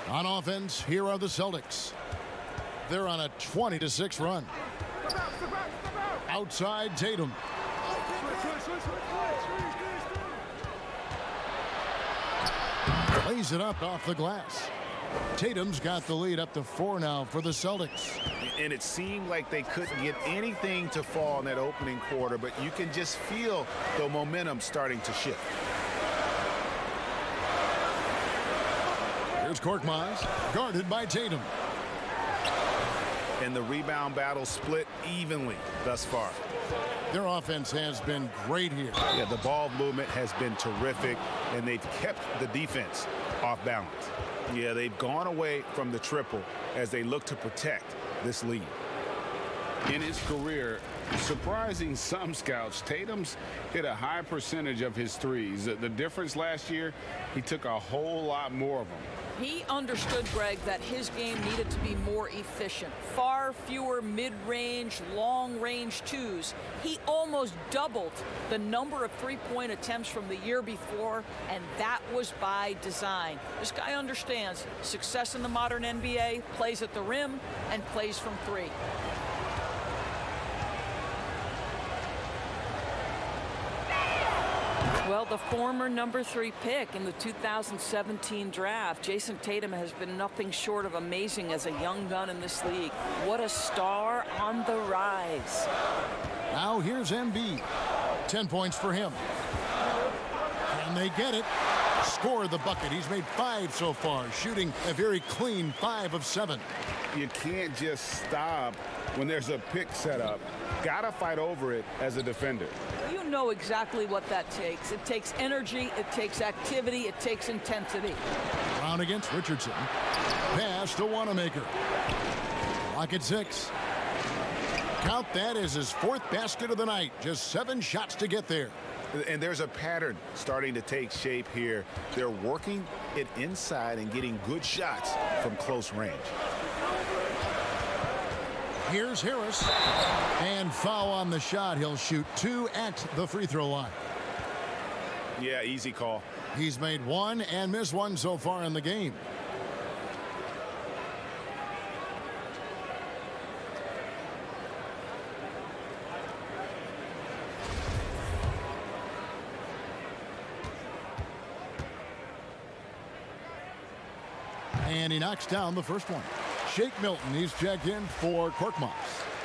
Speaker 1: On offense, here are the Celtics. They're on a 20-6 run. Outside, Tatum. Lays it up off the glass. Tatum's got the lead up to 4 now for the Celtics.
Speaker 3: And it seemed like they couldn't get anything to fall in that opening quarter, but you can just feel the momentum starting to shift.
Speaker 1: Here's Korkmaz, guarded by Tatum.
Speaker 3: And the rebound battle split evenly thus far.
Speaker 1: Their offense has been great here.
Speaker 3: Yeah, the ball movement has been terrific, and they've kept the defense off balance. Yeah, they've gone away from the triple as they look to protect this lead. In his career, surprising some scouts, Tatum's hit a high percentage of his threes. The difference last year, he took a whole lot more of them.
Speaker 5: He understood, Greg, that his game needed to be more efficient. Far fewer mid-range, long-range twos. He almost doubled the number of three-point attempts from the year before, and that was by design. This guy understands success in the modern NBA, plays at the rim, and plays from 3. Well, the former number 3 pick in the 2017 draft, Jason Tatum, has been nothing short of amazing as a young gun in this league. What a star on the rise.
Speaker 1: Now here's Embiid. 10 points for him. And they get it. Score the bucket. He's made 5 so far, shooting a very clean 5 of 7.
Speaker 3: You can't just stop when there's a pick set up. Gotta fight over it as a defender.
Speaker 5: You know exactly what that takes. It takes energy, it takes activity, it takes intensity.
Speaker 1: Brown against Richardson. Pass to Wanamaker. Clock at 6. Count that as his 4th basket of the night. Just 7 shots to get there.
Speaker 3: And there's a pattern starting to take shape here. They're working it inside and getting good shots from close range.
Speaker 1: Here's Harris. And foul on the shot. He'll shoot 2 at the free throw line.
Speaker 3: Yeah, easy call.
Speaker 1: He's made 1 and missed 1 so far in the game. And he knocks down the first one. Shake Milton, he's checked in for Korkmaz.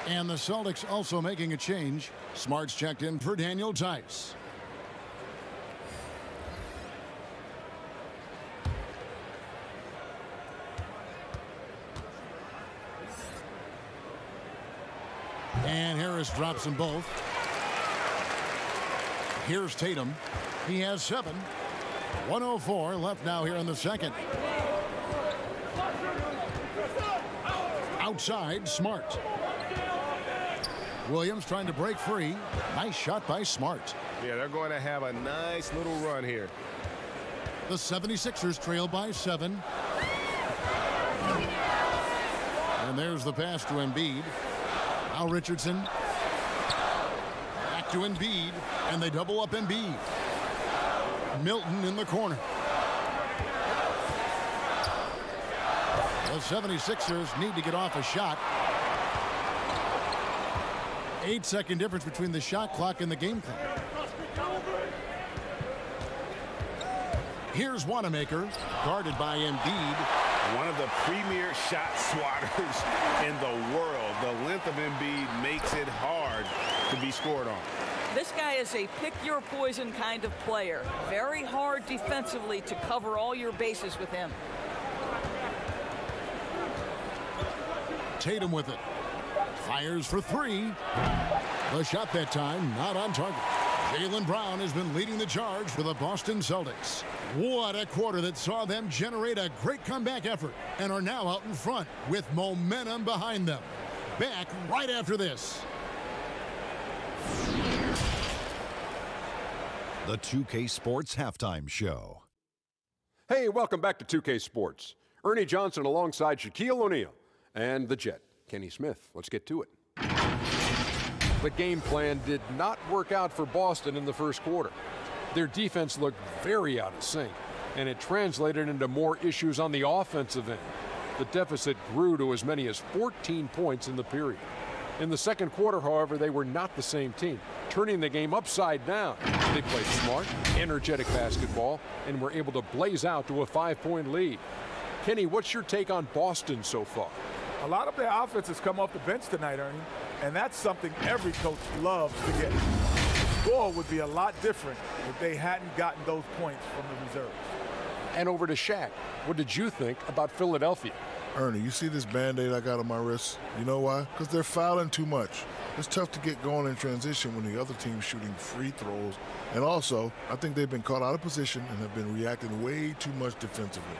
Speaker 1: And the Celtics also making a change. Smart's checked in for Daniel Theis. And Harris drops them both. Here's Tatum. He has 7. 1:04 left now here in the second. Outside, Smart. Williams trying to break free. Nice shot by Smart.
Speaker 3: Yeah, they're going to have a nice little run here.
Speaker 1: The 76ers trail by 7. And there's the pass to Embiid. Now Richardson. Back to Embiid. And they double up Embiid. Milton in the corner. The 76ers need to get off a shot. 8-second difference between the shot clock and the game clock. Here's Wanamaker, guarded by Embiid.
Speaker 3: One of the premier shot swatters in the world. The length of Embiid makes it hard to be scored on.
Speaker 5: This guy is a pick-your-poison kind of player. Very hard defensively to cover all your bases with him.
Speaker 1: Tatum with it. Fires for three. The shot that time not on target. Jaylen Brown has been leading the charge for the Boston Celtics. What a quarter that saw them generate a great comeback effort and are now out in front with momentum behind them. Back right after this.
Speaker 8: The 2K Sports Halftime Show.
Speaker 9: Hey, welcome back to 2K Sports. Ernie Johnson alongside Shaquille O'Neal and the Jet, Kenny Smith. Let's get to it. The game plan did not work out for Boston in the first quarter. Their defense looked very out of sync, and it translated into more issues on the offensive end. The deficit grew to as many as 14 points in the period. In the second quarter, however, they were not the same team, turning the game upside down. They played smart, energetic basketball, and were able to blaze out to a 5-point lead. Kenny, what's your take on Boston so far?
Speaker 4: A lot of their offense has come off the bench tonight, Ernie, and that's something every coach loves to get. The score would be a lot different if they hadn't gotten those points from the reserves.
Speaker 9: And over to Shaq. What did you think about Philadelphia?
Speaker 10: Ernie, you see this Band-Aid I got on my wrist? You know why? Because they're fouling too much. It's tough to get going in transition when the other team's shooting free throws. And also, I think they've been caught out of position and have been reacting way too much defensively.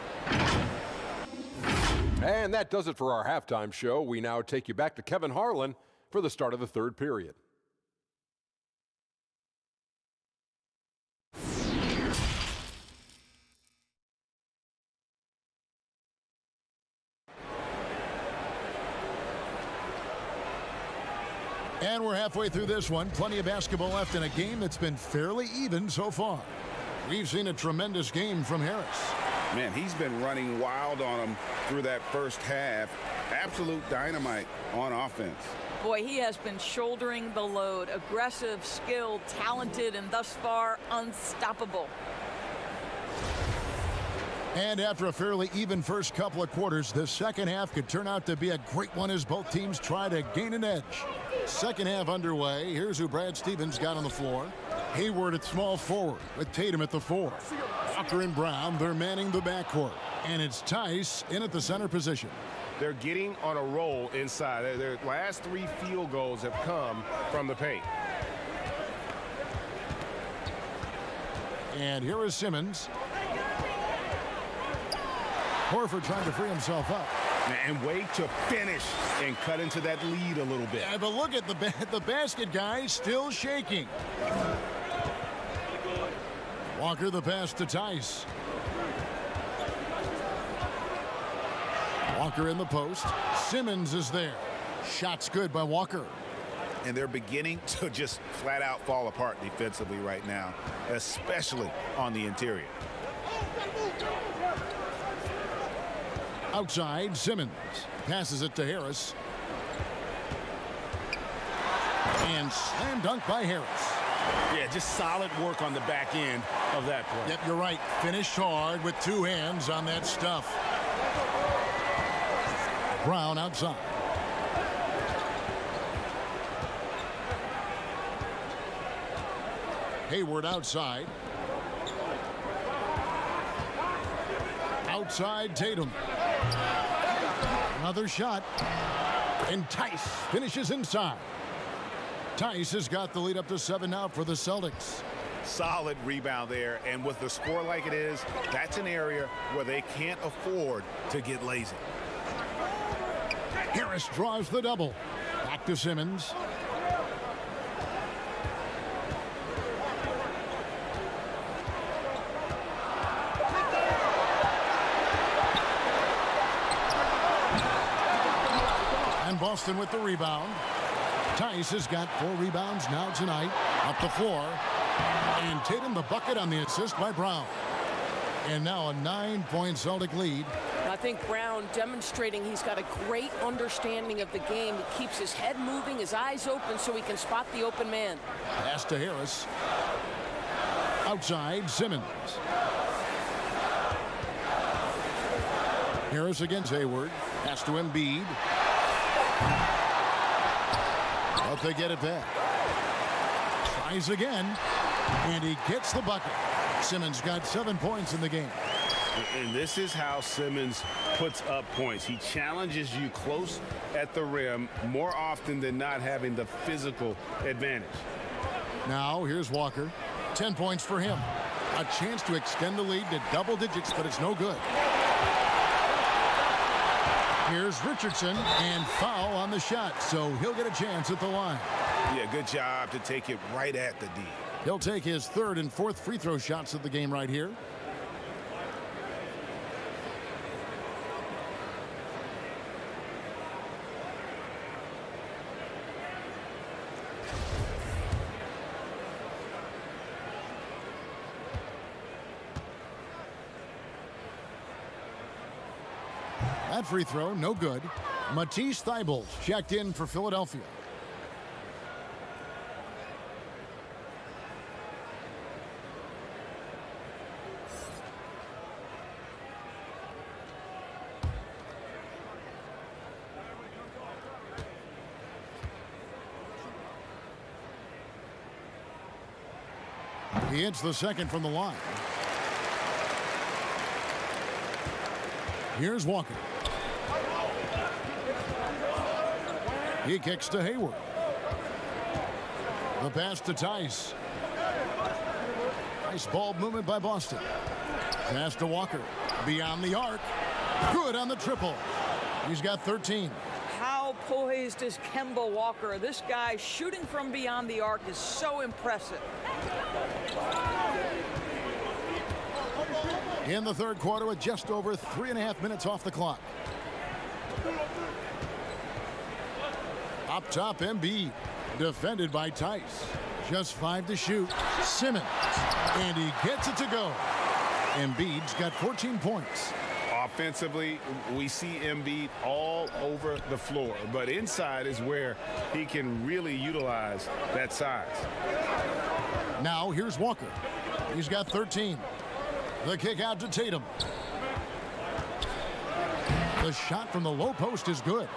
Speaker 9: And that does it for our halftime show. We now take you back to Kevin Harlan for the start of the third period.
Speaker 1: And we're halfway through this one. Plenty of basketball left in a game that's been fairly even so far. We've seen a tremendous game from Harris.
Speaker 3: Man, he's been running wild on him through that first half. Absolute dynamite on offense.
Speaker 5: Boy, he has been shouldering the load. Aggressive, skilled, talented, and thus far unstoppable.
Speaker 1: And after a fairly even first couple of quarters, the second half could turn out to be a great one as both teams try to gain an edge. Second half underway. Here's who Brad Stevens got on the floor. Hayward at small forward with Tatum at the 4. Walker and Brown, they're manning the backcourt. And it's Tice in at the center position.
Speaker 3: They're getting on a roll inside. Their last 3 field goals have come from the paint.
Speaker 1: And here is Simmons. Horford trying to free himself up.
Speaker 3: And wait to finish and cut into that lead a little bit.
Speaker 1: Yeah, but look at the basket guy still shaking. Walker the pass to Tice. Walker in the post. Simmons is there. Shot's good by Walker.
Speaker 3: And they're beginning to just flat out fall apart defensively right now, especially on the interior.
Speaker 1: Outside, Simmons passes it to Harris. And slam dunk by Harris.
Speaker 3: Yeah, just solid work on the back end of that play.
Speaker 1: Yep, you're right. Finished hard with 2 hands on that stuff. Brown outside. Hayward outside. Outside Tatum. Another shot. And Tice finishes inside. Tice has got the lead up to 7 now for the Celtics.
Speaker 3: Solid rebound there, and with the score like it is, that's an area where they can't afford to get lazy.
Speaker 1: Harris draws the double. Back to Simmons. And Boston with the rebound. Tice has got 4 rebounds now tonight. Up the floor. And Tatum the bucket on the assist by Brown. And now a 9-point Celtic lead.
Speaker 6: think Brown demonstrating he's got a great understanding of the game. He keeps his head moving, his eyes open so he can spot the open man.
Speaker 1: Pass to Harris. Outside, Simmons. Harris against Hayward. Pass to Embiid. But they get it back. Tries again. And he gets the bucket. Simmons got 7 points in the game.
Speaker 3: And this is how Simmons puts up points. He challenges you close at the rim more often than not, having the physical advantage.
Speaker 1: Now here's Walker. 10 points for him. A chance to extend the lead to double digits, but it's no good. Here's Richardson, and foul on the shot, so he'll get a chance at the line.
Speaker 3: Yeah, good job to take it right at the D.
Speaker 1: He'll take his third and fourth free throw shots of the game right here. That free throw, no good. Matisse Thybulle checked in for Philadelphia. He hits the second from the line. Here's Walker. He kicks to Hayward. The pass to Tice. Nice ball movement by Boston. Pass to Walker. Beyond the arc. Good on the triple. He's got 13.
Speaker 5: How poised is Kemba Walker? This guy shooting from beyond the arc is so impressive.
Speaker 1: In the third quarter with just over 3.5 minutes off the clock. Up top, Embiid. Defended by Tice. Just 5 to shoot. Simmons. And he gets it to go. Embiid's got 14 points.
Speaker 3: Offensively, we see Embiid all over the floor, but inside is where he can really utilize that size.
Speaker 1: Now here's Walker. He's got 13. The kick out to Tatum. The shot from the low post is good.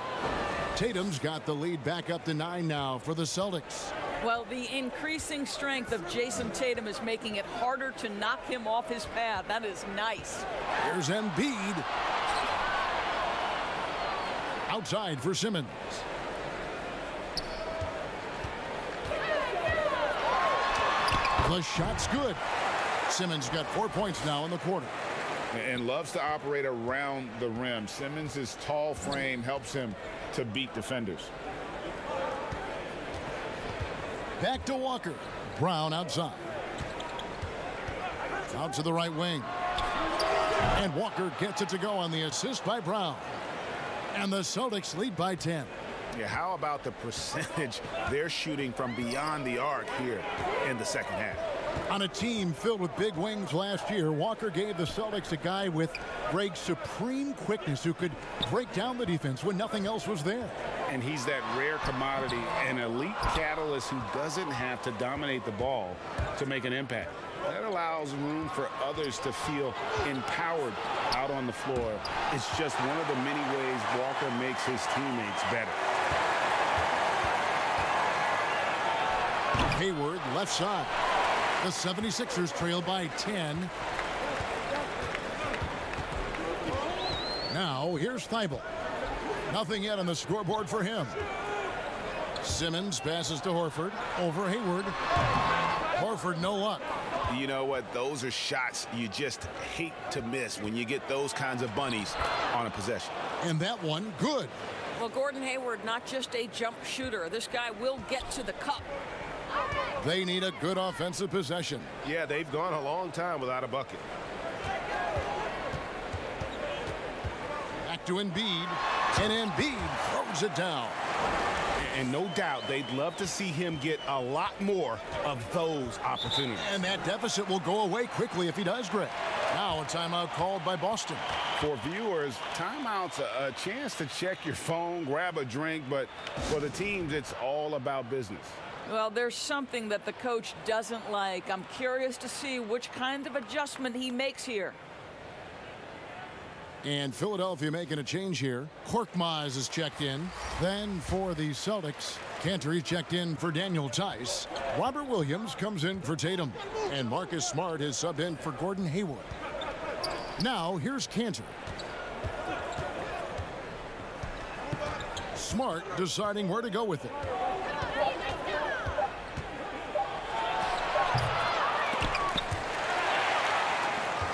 Speaker 1: Tatum's got the lead back up to 9 now for the Celtics.
Speaker 5: Well, the increasing strength of Jason Tatum is making it harder to knock him off his path. That is nice.
Speaker 1: Here's Embiid. Outside for Simmons. The shot's good. Simmons got 4 points now in the quarter.
Speaker 3: And loves to operate around the rim. Simmons' tall frame helps him to beat defenders.
Speaker 1: Back to Walker. Brown outside. Out to the right wing. And Walker gets it to go on the assist by Brown. And the Celtics lead by 10.
Speaker 3: Yeah, how about the percentage they're shooting from beyond the arc here in the second half?
Speaker 1: On a team filled with big wings last year, Walker gave the Celtics a guy with great supreme quickness who could break down the defense when nothing else was there.
Speaker 3: And he's that rare commodity, an elite catalyst who doesn't have to dominate the ball to make an impact. That allows room for others to feel empowered out on the floor. It's just one of the many ways Walker makes his teammates better.
Speaker 1: Hayward left side. The 76ers trail by 10. Now here's Thybulle. Nothing yet on the scoreboard for him. Simmons passes to Horford. Over Hayward. Horford no luck.
Speaker 3: You know what? Those are shots you just hate to miss when you get those kinds of bunnies on a possession.
Speaker 1: And that one, good.
Speaker 5: Well, Gordon Hayward, not just a jump shooter. This guy will get to the cup.
Speaker 1: They need a good offensive possession.
Speaker 3: Yeah, they've gone a long time without a bucket.
Speaker 1: Back to Embiid. And Embiid throws it down.
Speaker 3: And no doubt they'd love to see him get a lot more of those opportunities.
Speaker 1: And that deficit will go away quickly if he does, Greg. Now a timeout called by Boston.
Speaker 3: For viewers, timeout's a chance to check your phone, grab a drink, but for the teams, it's all about business.
Speaker 5: Well, there's something that the coach doesn't like. I'm curious to see which kind of adjustment he makes here.
Speaker 1: And Philadelphia making a change here. Korkmaz is checked in. Then for the Celtics, Cantor checked in for Daniel Tice. Robert Williams comes in for Tatum. And Marcus Smart is subbed in for Gordon Hayward. Now here's Cantor. Smart deciding where to go with it.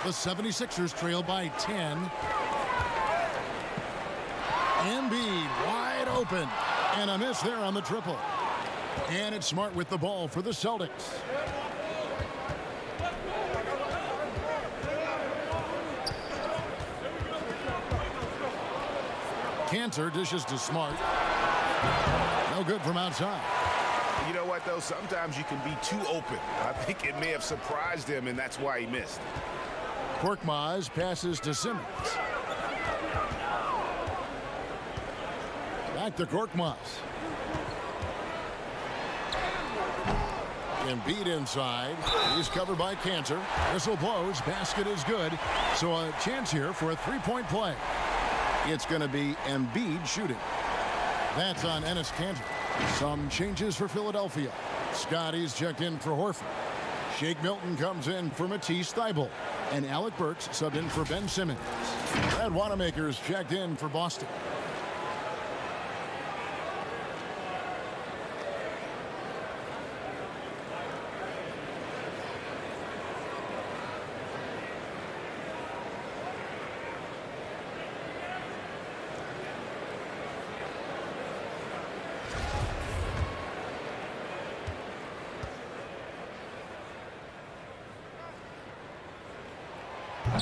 Speaker 1: The 76ers trail by 10. Embiid wide open. And a miss there on the triple. And it's Smart with the ball for the Celtics. Cantor dishes to Smart. No good from outside.
Speaker 3: You know what, though? Sometimes you can be too open. I think it may have surprised him, and that's why he missed.
Speaker 1: Korkmaz passes to Simmons. Back to Korkmaz. Embiid inside. He's covered by Cantor. Whistle blows. Basket is good. So a chance here for a three-point play. It's going to be Embiid shooting. That's on Enes Kanter. Some changes for Philadelphia. Scotty's checked in for Horford. Shake Milton comes in for Matisse Thybulle. And Alec Burks subbed in for Ben Simmons. Brad Wanamaker's checked in for Boston.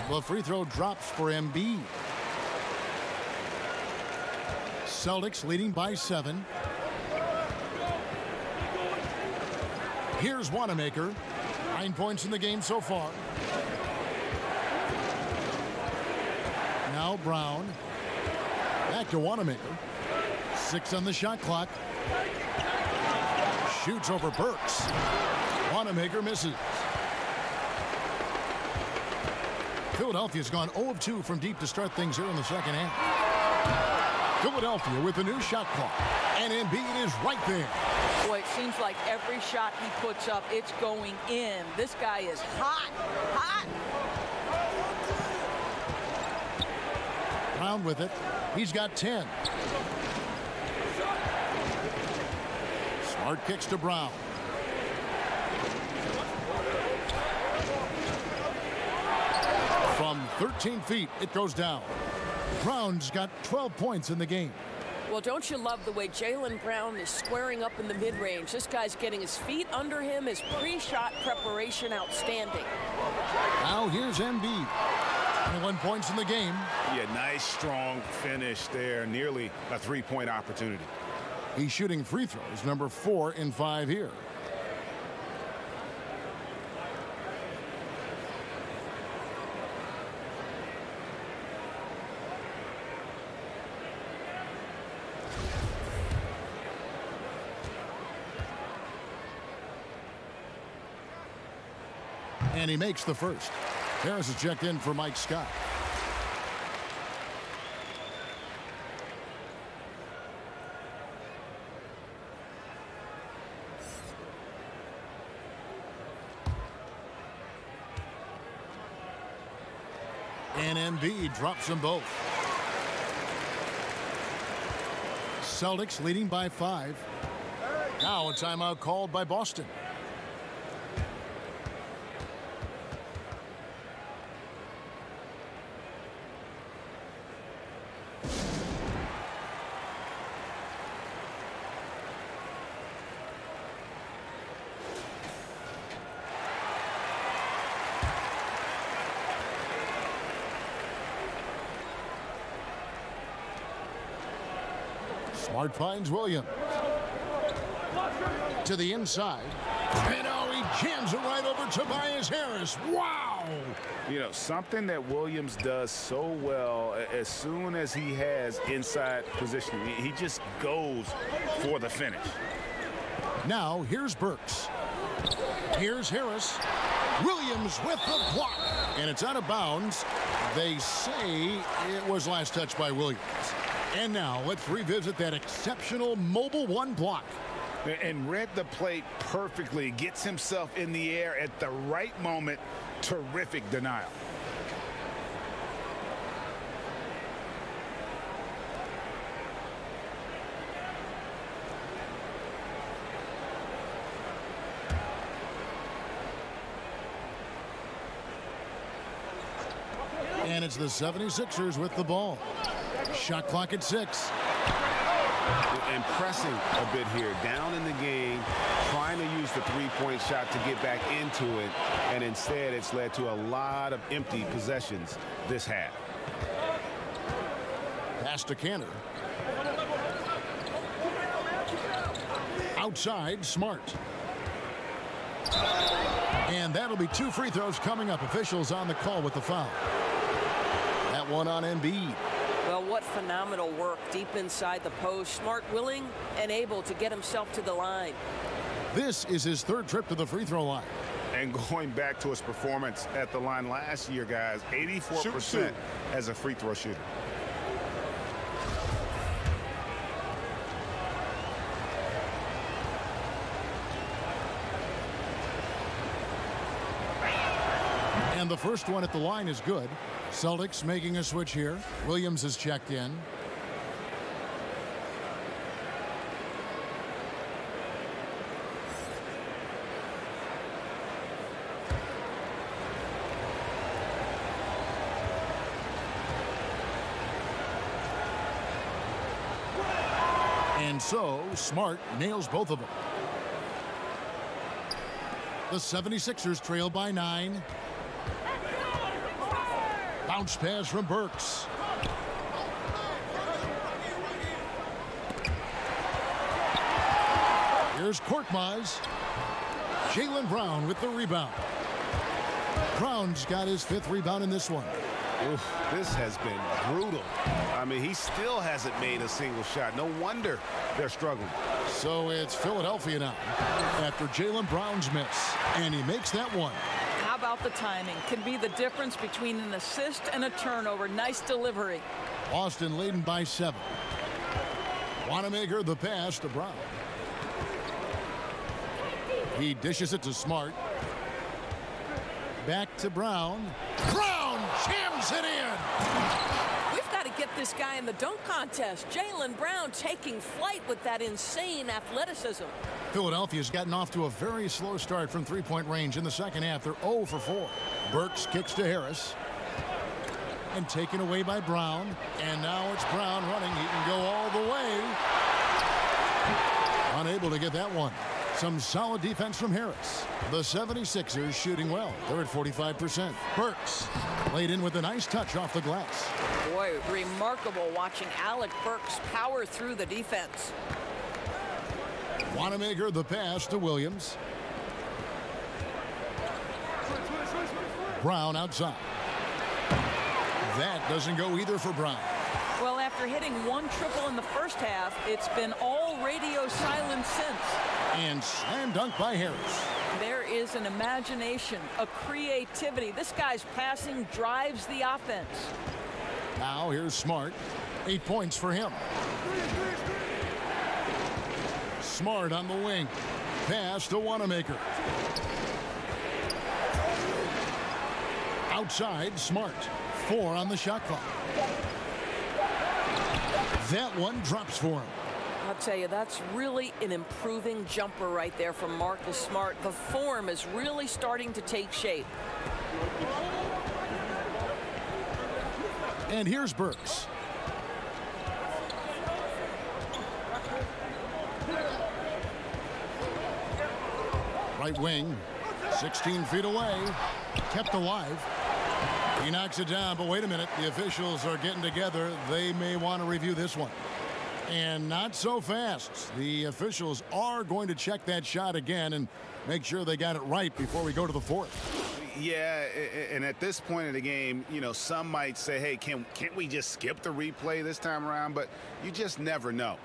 Speaker 1: The free throw drops for Embiid. Celtics leading by 7. Here's Wanamaker. 9 points in the game so far. Now Brown. Back to Wanamaker. 6 on the shot clock. Shoots over Burks. Wanamaker misses. Philadelphia's gone 0 of 2 from deep to start things here in the second half. Philadelphia with a new shot clock. And Embiid is right there.
Speaker 5: Boy, it seems like every shot he puts up, it's going in. This guy is hot, hot.
Speaker 1: Brown with it. He's got 10. Smart kicks to Brown. From 13 feet, it goes down. Brown's got 12 points in the game.
Speaker 6: Well, don't you love the way Jaylen Brown is squaring up in the mid-range? This guy's getting his feet under him, his pre-shot preparation outstanding.
Speaker 1: Now here's Embiid. 21 points in the game.
Speaker 3: Yeah, nice, strong finish there. Nearly a three-point opportunity.
Speaker 1: He's shooting free throws, number 4 in 5 here. And he makes the first. Harris is checked in for Mike Scott. And Embiid drops them both. Celtics leading by 5. Now a timeout called by Boston. Smart finds Williams. to the inside. And oh, he jams it right over Tobias Harris. Wow!
Speaker 3: You know, something that Williams does so well, as soon as he has inside positioning, he just goes for the finish.
Speaker 1: Now, here's Burks. Here's Harris. Williams with the block. And it's out of bounds. They say it was last touched by Williams. And now, let's revisit that exceptional mobile one block.
Speaker 3: And read the plate perfectly. Gets himself in the air at the right moment. Terrific denial.
Speaker 1: And it's the 76ers with the ball. Shot clock at 6.
Speaker 3: And pressing a bit here, down in the game, trying to use the three-point shot to get back into it, and instead it's led to a lot of empty possessions this half.
Speaker 1: Pass to Cantor. Outside, Smart. And that'll be 2 free throws coming up. Officials on the call with the foul. That one on Embiid.
Speaker 6: Well, what phenomenal work deep inside the post. Smart, willing, and able to get himself to the line.
Speaker 1: This is his 3rd trip to the free throw line.
Speaker 3: And going back to his performance at the line last year, guys, 84% as a free throw shooter.
Speaker 1: And the first one at the line is good. Celtics making a switch here. Williams is checked in. And so, Smart nails both of them. The 76ers trail by 9. Bounce pass from Burks. Here's Korkmaz. Jaylen Brown with the rebound. Brown's got his 5th rebound in this one.
Speaker 3: Oof, this has been brutal. I mean, he still hasn't made a single shot. No wonder they're struggling.
Speaker 1: So it's Philadelphia now after Jaylen Brown's miss. And he makes that one.
Speaker 5: How about the timing? Can be the difference between an assist and a turnover. Nice delivery.
Speaker 1: Boston leading by 7. Wanamaker the pass to Brown. He dishes it to Smart. Back to Brown. Brown jams it in.
Speaker 6: We've got to get this guy in the dunk contest. Jaylen Brown taking flight with that insane athleticism.
Speaker 1: Philadelphia's gotten off to a very slow start from three-point range in the second half. They're 0 for 4. Burks kicks to Harris. And taken away by Brown. And now it's Brown running. He can go all the way. Unable to get that one. Some solid defense from Harris. The 76ers shooting well. They're at 45%. Burks laid in with a nice touch off the glass.
Speaker 6: Boy, remarkable watching Alec Burks power through the defense.
Speaker 1: Wanamaker the pass to Williams. Brown outside. That doesn't go either for Brown.
Speaker 5: Well, after hitting 1 triple in the first half, it's been all radio silence since.
Speaker 1: And slam dunk by Harris.
Speaker 5: There is an imagination, a creativity. This guy's passing drives the offense.
Speaker 1: Now here's Smart. 8 points for him. Smart on the wing. Pass to Wanamaker. Outside, Smart. 4 on the shot clock. That one drops for him.
Speaker 6: I'll tell you, that's really an improving jumper right there from Marcus Smart. The form is really starting to take shape.
Speaker 1: And here's Burks. Right wing, 16 feet away, kept alive. He knocks it down, but wait a minute. The officials are getting together. They may want to review this one. And not so fast. The officials are going to check that shot again and make sure they got it right before we go to the fourth.
Speaker 3: Yeah, and at this point in the game, you know, some might say, hey, can't we just skip the replay this time around? But you just never know.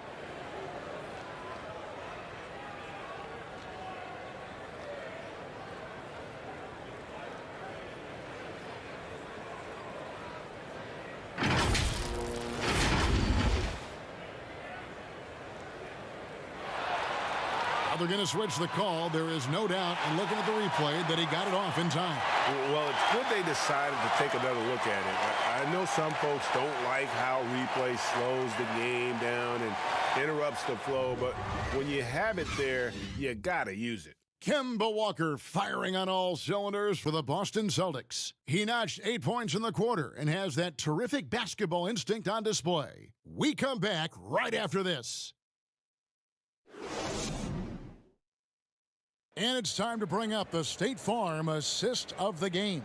Speaker 1: They're going to switch the call. There is no doubt, and looking at the replay, that he got it off in time.
Speaker 3: Well, it's good they decided to take another look at it. I know some folks don't like how replay slows the game down and interrupts the flow, but when you have it there, you got to use it.
Speaker 1: Kemba Walker firing on all cylinders for the Boston Celtics. He notched 8 points in the quarter and has that terrific basketball instinct on display. We come back right after this. And it's time to bring up the State Farm assist of the game.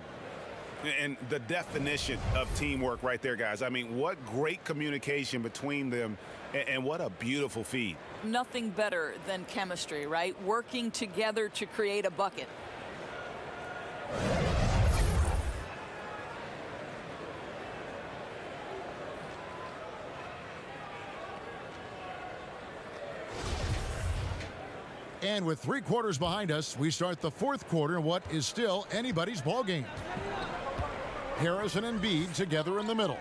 Speaker 3: And the definition of teamwork right there, guys. I mean, what great communication between them, and what a beautiful feed.
Speaker 5: Nothing better than chemistry, right? Working together to create a bucket.
Speaker 1: And with 3 quarters behind us, we start the fourth quarter in what is still anybody's ball game. Harrison and Embiid together in the middle.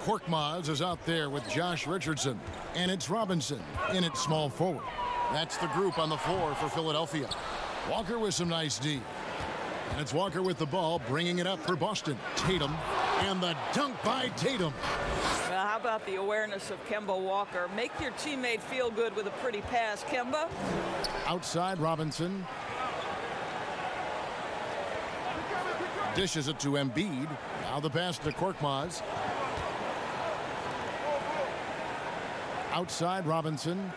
Speaker 1: Korkmaz is out there with Josh Richardson. And it's Robinson in at small forward. That's the group on the floor for Philadelphia. Walker with some nice D. And it's Walker with the ball, bringing it up for Boston. Tatum, and the dunk by Tatum.
Speaker 5: Well, how about the awareness of Kemba Walker? Make your teammate feel good with a pretty pass, Kemba.
Speaker 1: Outside Robinson. Dishes it to Embiid. Now the pass to Korkmaz. Outside Robinson.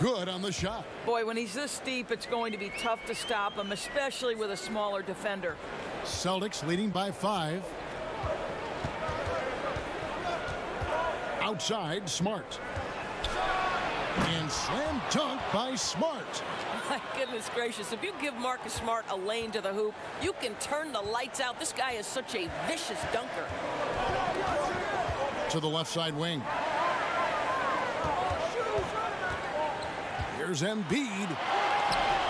Speaker 1: Good on the shot.
Speaker 5: Boy, when he's this deep, it's going to be tough to stop him, especially with a smaller defender.
Speaker 1: Celtics leading by 5. Outside, Smart. And slam dunk by Smart.
Speaker 6: My goodness gracious, if you give Marcus Smart a lane to the hoop, you can turn the lights out. This guy is such a vicious dunker.
Speaker 1: To the left side wing. Here's Embiid.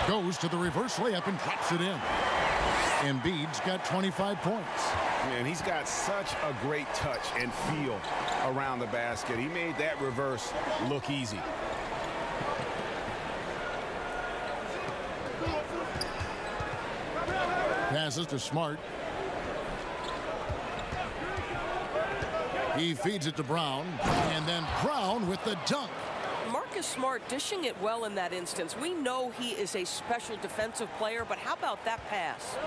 Speaker 1: Goes to the reverse layup and drops it in. Embiid's got 25 points.
Speaker 3: Man, he's got such a great touch and feel around the basket. He made that reverse look easy.
Speaker 1: Passes to Smart. He feeds it to Brown. And then Brown with the dunk.
Speaker 6: Marcus Smart dishing it well in that instance. We know he is a special defensive player, but how about that pass?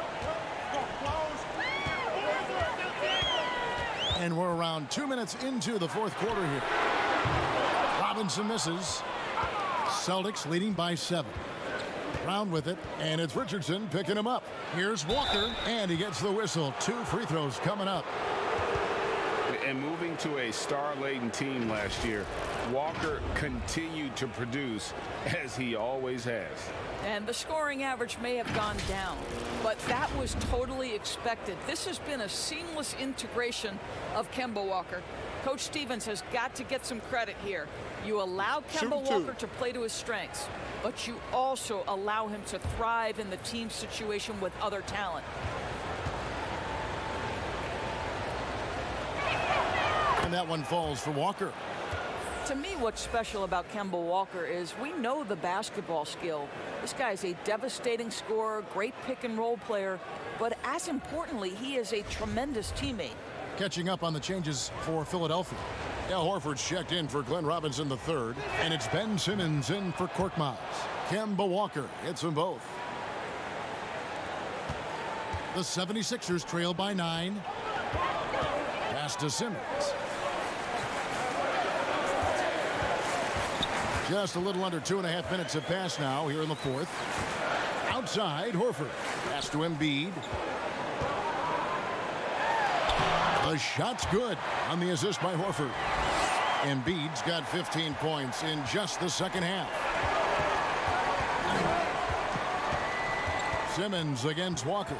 Speaker 1: And we're around 2 minutes into the fourth quarter here. Robinson misses. Celtics leading by 7. Brown with it, and it's Richardson picking him up. Here's Walker, and he gets the whistle. 2 free throws coming up.
Speaker 3: And moving to a star-laden team last year, Walker continued to produce as he always has.
Speaker 5: And the scoring average may have gone down, but that was totally expected. This has been a seamless integration of Kemba Walker. Coach Stevens has got to get some credit here. You allow Kemba Walker to play to his strengths, but you also allow him to thrive in the team situation with other talent.
Speaker 1: And that one falls for Walker.
Speaker 5: To me, what's special about Kemba Walker is we know the basketball skill. This guy's a devastating scorer, great pick and roll player, but as importantly, he is a tremendous teammate.
Speaker 1: Catching up on the changes for Philadelphia. Al Horford's checked in for Glenn Robinson III, and it's Ben Simmons in for Korkmaz. Kemba Walker hits them both. The 76ers trail by 9. Pass to Simmons. Just a little under 2.5 minutes have passed now here in the fourth. Outside, Horford. Pass to Embiid. The shot's good on the assist by Horford. Embiid's got 15 points in just the second half. Simmons against Walker.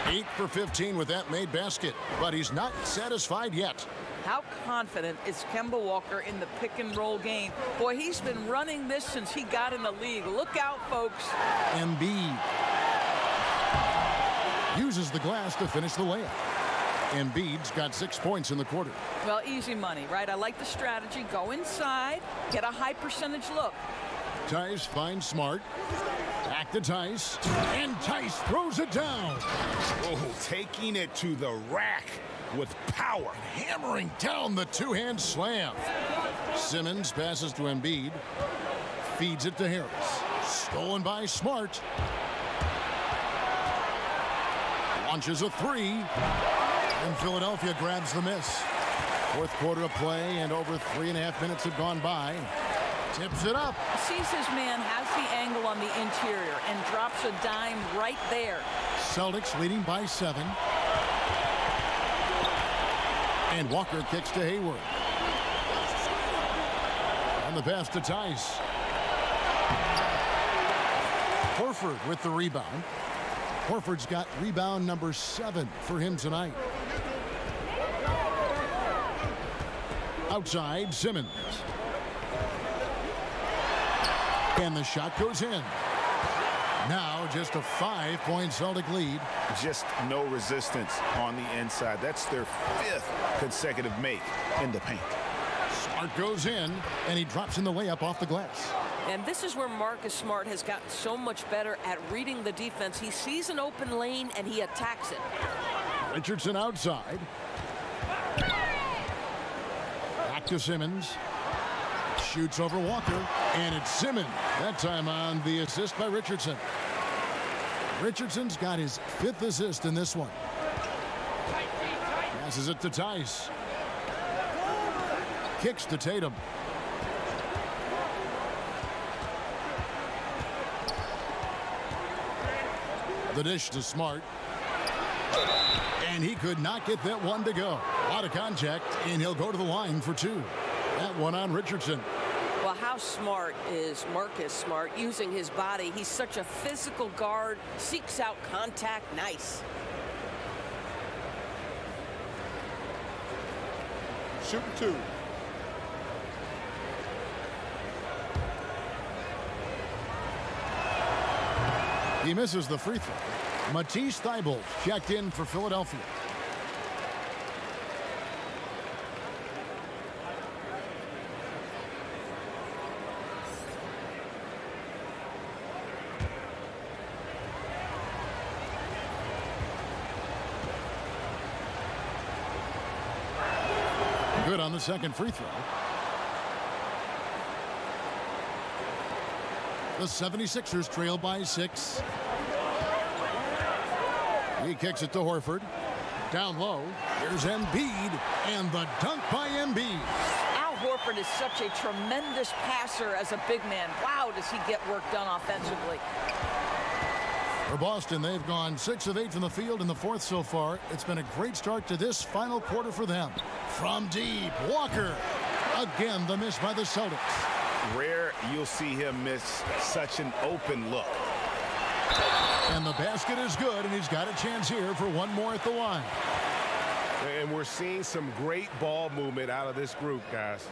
Speaker 1: 8 for 15 with that made basket, but he's not satisfied yet.
Speaker 5: How confident is Kemba Walker in the pick and roll game? Boy, he's been running this since he got in the league. Look out, folks.
Speaker 1: Embiid uses the glass to finish the layup. Embiid's got 6 points in the quarter.
Speaker 5: Well, easy money, right? I like the strategy. Go inside, get a high percentage look.
Speaker 1: Tice finds Smart. Back to Tice. And Tice throws it down.
Speaker 3: Oh, taking it to the rack with power.
Speaker 1: Hammering down the two-hand slam. Simmons passes to Embiid. Feeds it to Harris. Stolen by Smart. Launches a three. And Philadelphia grabs the miss. Fourth quarter of play, and over 3.5 minutes have gone by. Tips it up.
Speaker 5: Sees his man, has the angle on the interior, and drops a dime right there.
Speaker 1: Celtics leading by 7. And Walker kicks to Hayward. And the pass to Tice. Horford with the rebound. Horford's got rebound number 7 for him tonight. Outside, Simmons. And the shot goes in. Now just a 5-point Celtic lead.
Speaker 3: Just no resistance on the inside. That's their 5th consecutive make in the paint.
Speaker 1: Smart goes in, and he drops in the layup off the glass.
Speaker 6: And this is where Marcus Smart has gotten so much better at reading the defense. He sees an open lane, and he attacks it.
Speaker 1: Richardson outside. Back to Simmons. Shoots over Walker, and it's Simmons. That time on the assist by Richardson. Richardson's got his 5th assist in this one. Passes it to Tice. Kicks to Tatum. The dish to Smart. And he could not get that one to go. Out of contact, and he'll go to the line for 2. That one on Richardson.
Speaker 6: Well, how smart is Marcus Smart using his body? He's such a physical guard, seeks out contact. Nice.
Speaker 4: Shooting 2.
Speaker 1: He misses the free throw. Matisse Thybulle checked in for Philadelphia. Good on the second free throw. The 76ers trail by 6. He kicks it to Horford. Down low. Here's Embiid. And the dunk by Embiid.
Speaker 5: Al Horford is such a tremendous passer as a big man. Wow, does he get work done offensively.
Speaker 1: For Boston, they've gone 6 of 8 from the field in the 4th so far. It's been a great start to this final quarter for them. From deep, Walker. Again, the miss by the Celtics.
Speaker 3: Rare you'll see him miss such an open look.
Speaker 1: And the basket is good, and he's got a chance here for one more at the line.
Speaker 3: And we're seeing some great ball movement out of this group, guys.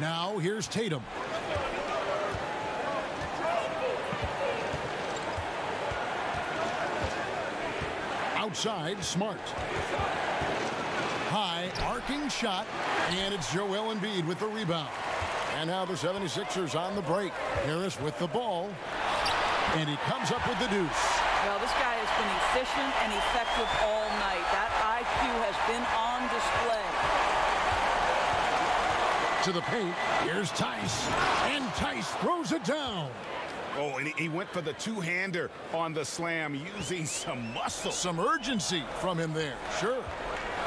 Speaker 1: Now here's Tatum. Outside, Smart. High, arcing shot, and it's Joel Embiid with the rebound. And now the 76ers on the break. Harris with the ball, and he comes up with the deuce.
Speaker 5: Well, this guy has been efficient and effective all night. That IQ has been on display.
Speaker 1: To the paint. Here's Tice. And Tice throws it down.
Speaker 3: Oh, and he went for the two-hander on the slam using some muscle.
Speaker 1: Some urgency from him there. Sure.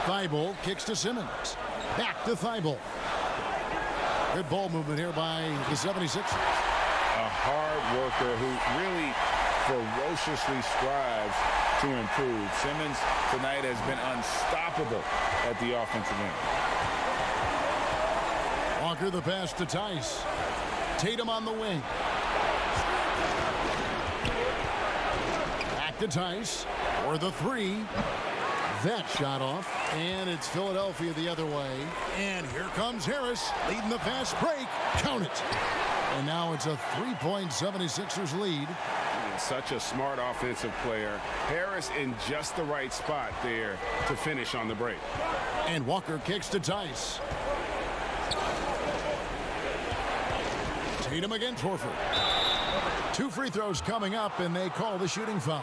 Speaker 1: Thibault kicks to Simmons. Back to Thibault. Good ball movement here by the 76ers.
Speaker 3: A hard worker who really ferociously strives to improve. Simmons tonight has been unstoppable at the offensive end.
Speaker 1: Walker the pass to Tice. Tatum on the wing. Back to Tice for the three. That shot off, and it's Philadelphia the other way. And here comes Harris leading the fast break. Count it. And now it's a 3-point 76ers lead.
Speaker 3: Such a smart offensive player. Harris in just the right spot there to finish on the break.
Speaker 1: And Walker kicks to Tice. Tatum against Horford. 2 free throws coming up, and they call the shooting foul.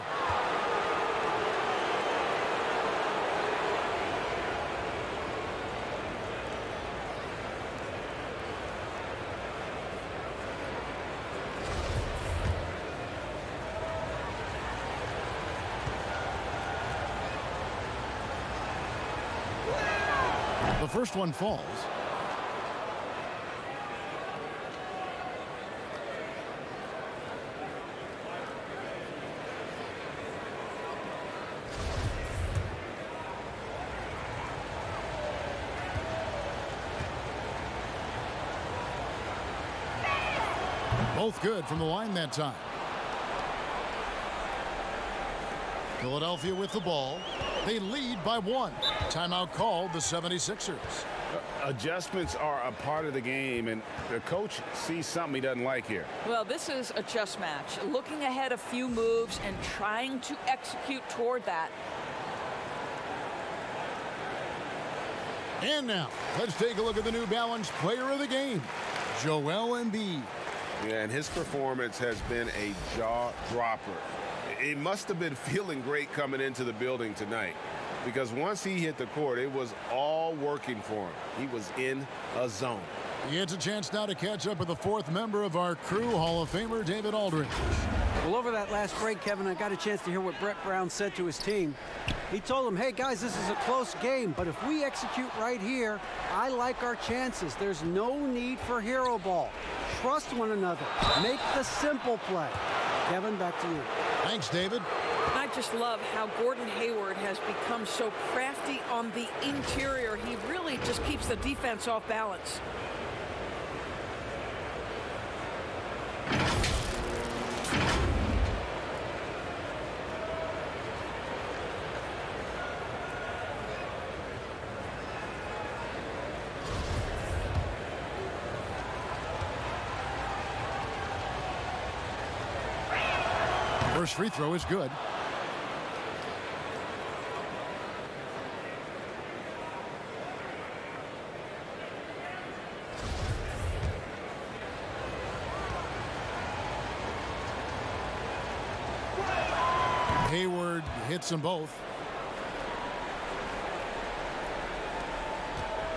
Speaker 1: The first one falls. Both good from the line that time. Philadelphia with the ball. They lead by 1. Timeout called the 76ers.
Speaker 3: Adjustments are a part of the game, and the coach sees something he doesn't like here.
Speaker 5: Well, this is a chess match. Looking ahead a few moves and trying to execute toward that.
Speaker 1: And now, let's take a look at the New Balance player of the game, Joel Embiid.
Speaker 3: Yeah, and his performance has been a jaw-dropper. He must have been feeling great coming into the building tonight, because once he hit the court, it was all working for him. He was in a zone.
Speaker 1: He gets a chance now to catch up with the 4th member of our crew, Hall of Famer David Aldridge.
Speaker 2: Well, over that last break, Kevin, I got a chance to hear what Brett Brown said to his team. He told them, hey, guys, this is a close game, but if we execute right here, I like our chances. There's no need for hero ball. Trust one another. Make the simple play. Kevin, back to you.
Speaker 1: Thanks, David.
Speaker 5: I just love how Gordon Hayward has become so crafty on the interior. He really just keeps the defense off balance.
Speaker 1: First free throw is good. Hayward hits them both.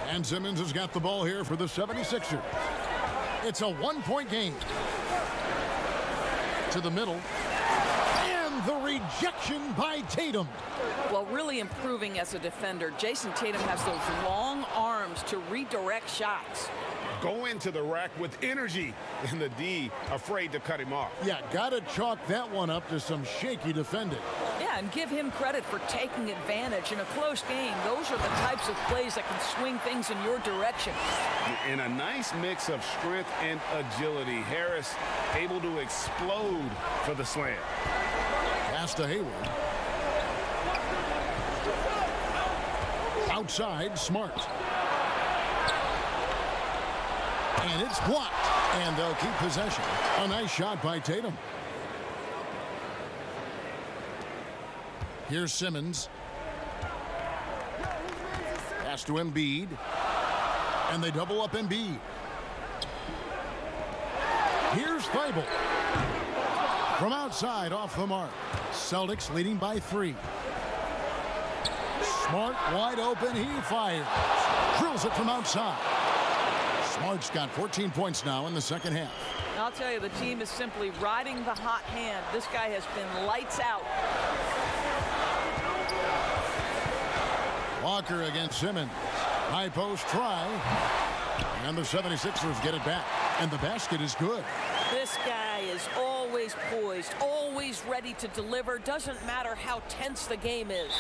Speaker 1: And Simmons has got the ball here for the 76ers. It's a 1-point game. To the middle. The rejection by Tatum.
Speaker 5: Well, really improving as a defender. Jason Tatum has those long arms to redirect shots.
Speaker 3: Go into the rack with energy, and the D afraid to cut him off.
Speaker 1: Yeah, gotta chalk that one up to some shaky defending.
Speaker 5: Yeah, and give him credit for taking advantage in a close game. Those are the types of plays that can swing things in your direction.
Speaker 3: In a nice mix of strength and agility, Harris able to explode for the slam.
Speaker 1: Pass to Hayward. Outside, Smart. And it's blocked. And they'll keep possession. A nice shot by Tatum. Here's Simmons. Pass to Embiid. And they double up Embiid. Here's Thibault. From outside, off the mark. Celtics leading by 3. Smart wide open. He fires. Drills it from outside. Smart's got 14 points now in the second half.
Speaker 5: I'll tell you, the team is simply riding the hot hand. This guy has been lights out.
Speaker 1: Walker against Simmons. High post try. And the 76ers get it back. And the basket is good.
Speaker 6: This guy is always poised, always ready to deliver. Doesn't matter how tense the game is.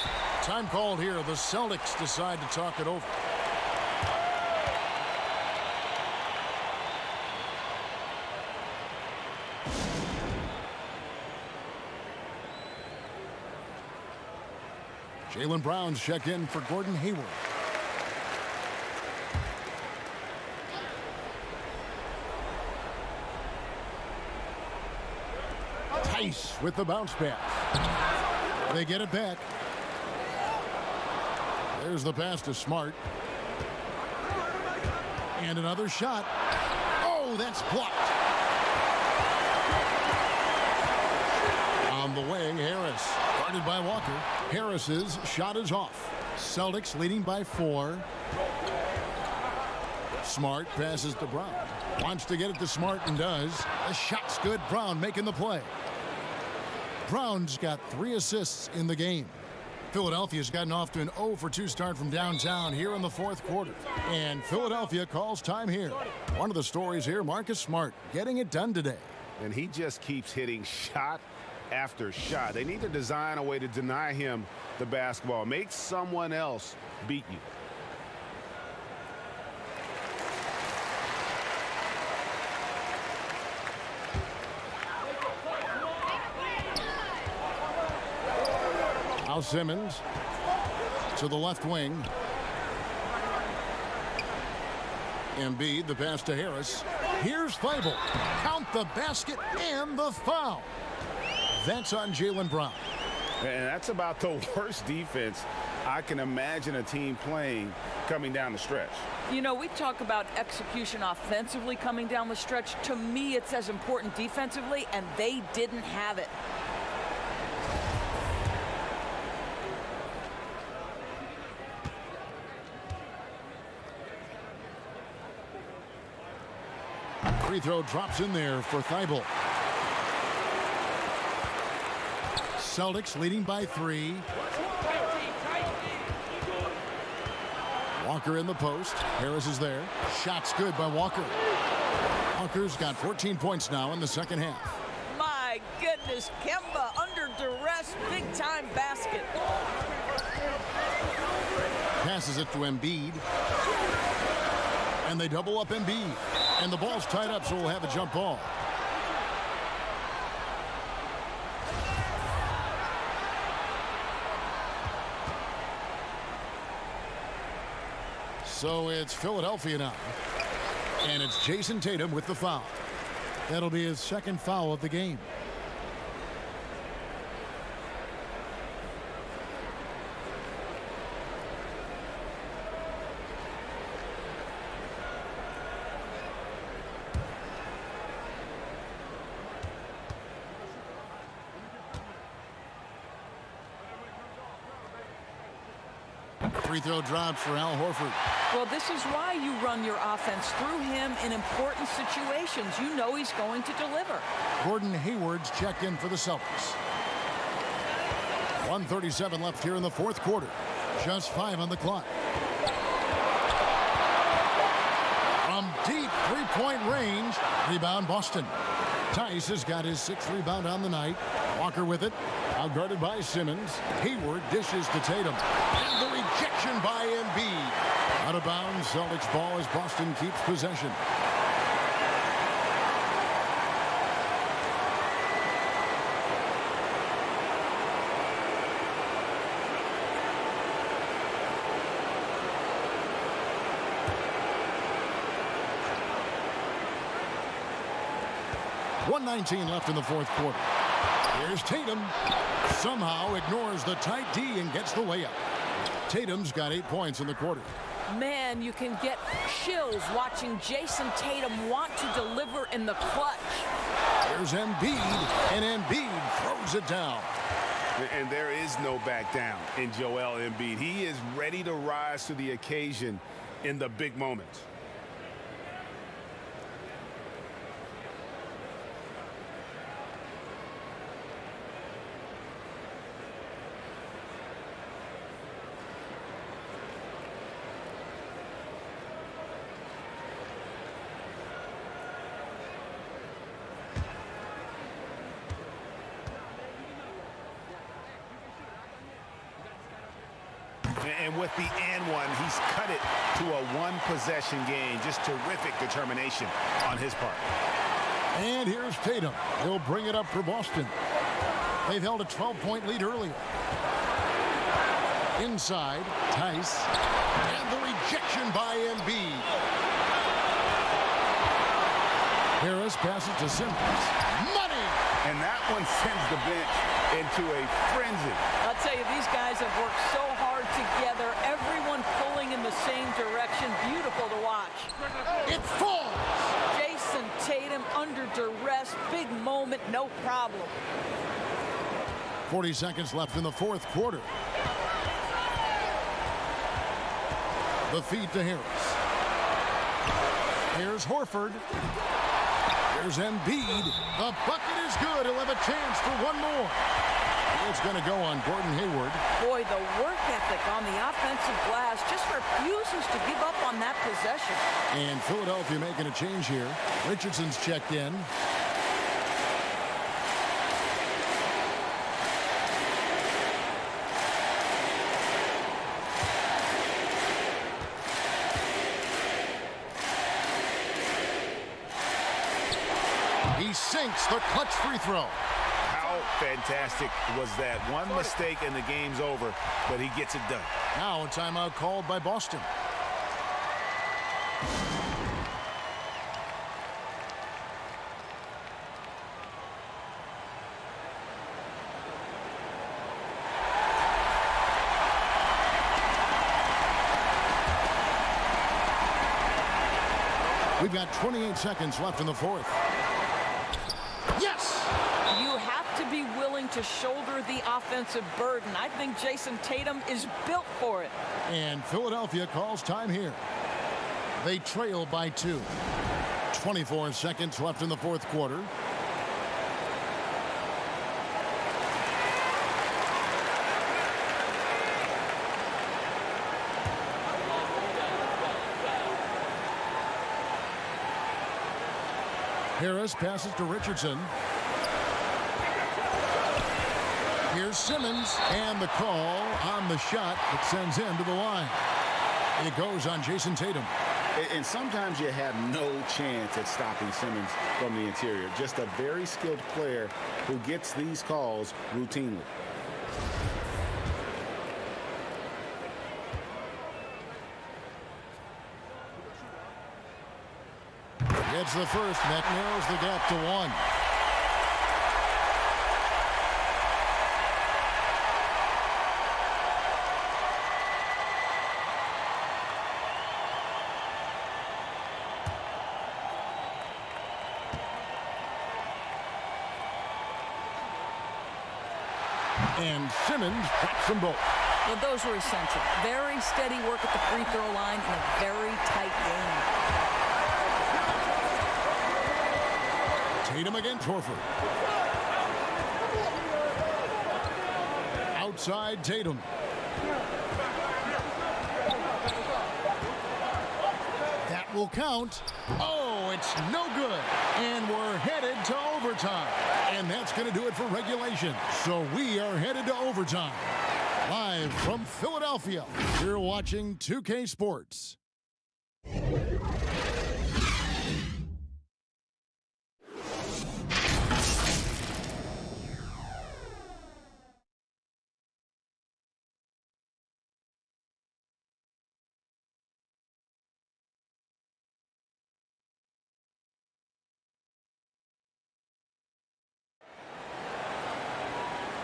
Speaker 1: Time called here. The Celtics decide to talk it over. Jaylen Brown's check in for Gordon Hayward. Tice with the bounce back. They get it back. There's the pass to Smart. And another shot. Oh, that's blocked. On the wing, Harris. Guarded by Walker. Harris's shot is off. Celtics leading by 4. Smart passes to Brown. Wants to get it to Smart and does. The shot's good. Brown making the play. Brown's got 3 assists in the game. Philadelphia's gotten off to an 0-for-2 start from downtown here in the fourth quarter. And Philadelphia calls time here. One of the stories here, Marcus Smart getting it done today.
Speaker 3: And he just keeps hitting shot after shot. They need to design a way to deny him the basketball. Make someone else beat you.
Speaker 1: Now Simmons to the left wing. Embiid, the pass to Harris. Here's Feibel. Count the basket and the foul. That's on Jaylen Brown.
Speaker 3: And that's about the worst defense I can imagine a team playing coming down the stretch.
Speaker 5: You know, we talk about execution offensively coming down the stretch. To me, it's as important defensively, and they didn't have it.
Speaker 1: Free throw drops in there for Feibel. Celtics leading by 3. Walker in the post. Harris is there. Shot's good by Walker. Walker's got 14 points now in the second half.
Speaker 5: My goodness, Kemba under duress, big-time basket.
Speaker 1: Passes it to Embiid. And they double up Embiid. And the ball's tied up, so we'll have a jump ball. So it's Philadelphia now. And it's Jason Tatum with the foul. That'll be his second foul of the game. Free throw drops for Al Horford.
Speaker 5: Well, this is why you run your offense through him in important situations. You know he's going to deliver.
Speaker 1: Gordon Hayward's check in for the Celtics. 1:37 left here in the fourth quarter. Just 5 on the clock. From deep three-point range. Rebound Boston. Tice has got his 6th rebound on the night. Walker with it. Outguarded by Simmons. Hayward dishes to Tatum. And the rejection by Embiid. Out of bounds. Celtics ball as Boston keeps possession. .119 left in the fourth quarter. Here's Tatum. Somehow ignores the tight D and gets the layup. Tatum's got 8 points in the quarter.
Speaker 5: Man, you can get chills watching Jason Tatum want to deliver in the clutch.
Speaker 1: There's Embiid, and Embiid throws it down.
Speaker 3: And there is no back down in Joel Embiid. He is ready to rise to the occasion in the big moments. And with the and one, he's cut it to a one-possession game. Just terrific determination on his part.
Speaker 1: And here's Tatum. He'll bring it up for Boston. They've held a 12-point lead earlier. Inside, Tice. And the rejection by Embiid. Harris passes to Simmons. Money!
Speaker 3: And that one sends the bench into a frenzy.
Speaker 5: I'll tell you, these guys have worked so hard together. Everyone pulling in the same direction. Beautiful to watch.
Speaker 1: It falls!
Speaker 5: Jayson Tatum under duress. Big moment, no problem.
Speaker 1: 40 seconds left in the fourth quarter. The feed to Harris. Here's Horford. Here's Embiid. The bucket is good. He'll have a chance for one more. It's going to go on Gordon Hayward.
Speaker 5: Boy, the work ethic on the offensive glass just refuses to give up on that possession.
Speaker 1: And Philadelphia making a change here. Richardson's checked in. He sinks the clutch free throw.
Speaker 3: How fantastic was that? One mistake and the game's over, but he gets it done.
Speaker 1: Now a timeout called by Boston. We've got 28 seconds left in the fourth. Yes!
Speaker 5: You have to be willing to shoulder the offensive burden. I think Jayson Tatum is built for it.
Speaker 1: And Philadelphia calls time here. They trail by 2. 24 seconds left in the fourth quarter. Harris passes to Richardson. Here's Simmons, and the call on the shot that sends him to the line. It goes on Jayson Tatum.
Speaker 3: And sometimes you have no chance at stopping Simmons from the interior. Just a very skilled player who gets these calls routinely.
Speaker 1: Gets the first, and that narrows the gap to 1. And Simmons drops them both.
Speaker 5: Well, those were essential. Very steady work at the free throw line in a very tight game.
Speaker 1: Tatum against Horford. Outside Tatum. That will count. Oh, it's no good. And we're headed to overtime. And that's going to do it for regulation. So we are headed to overtime. Live from Philadelphia, you're watching 2K Sports.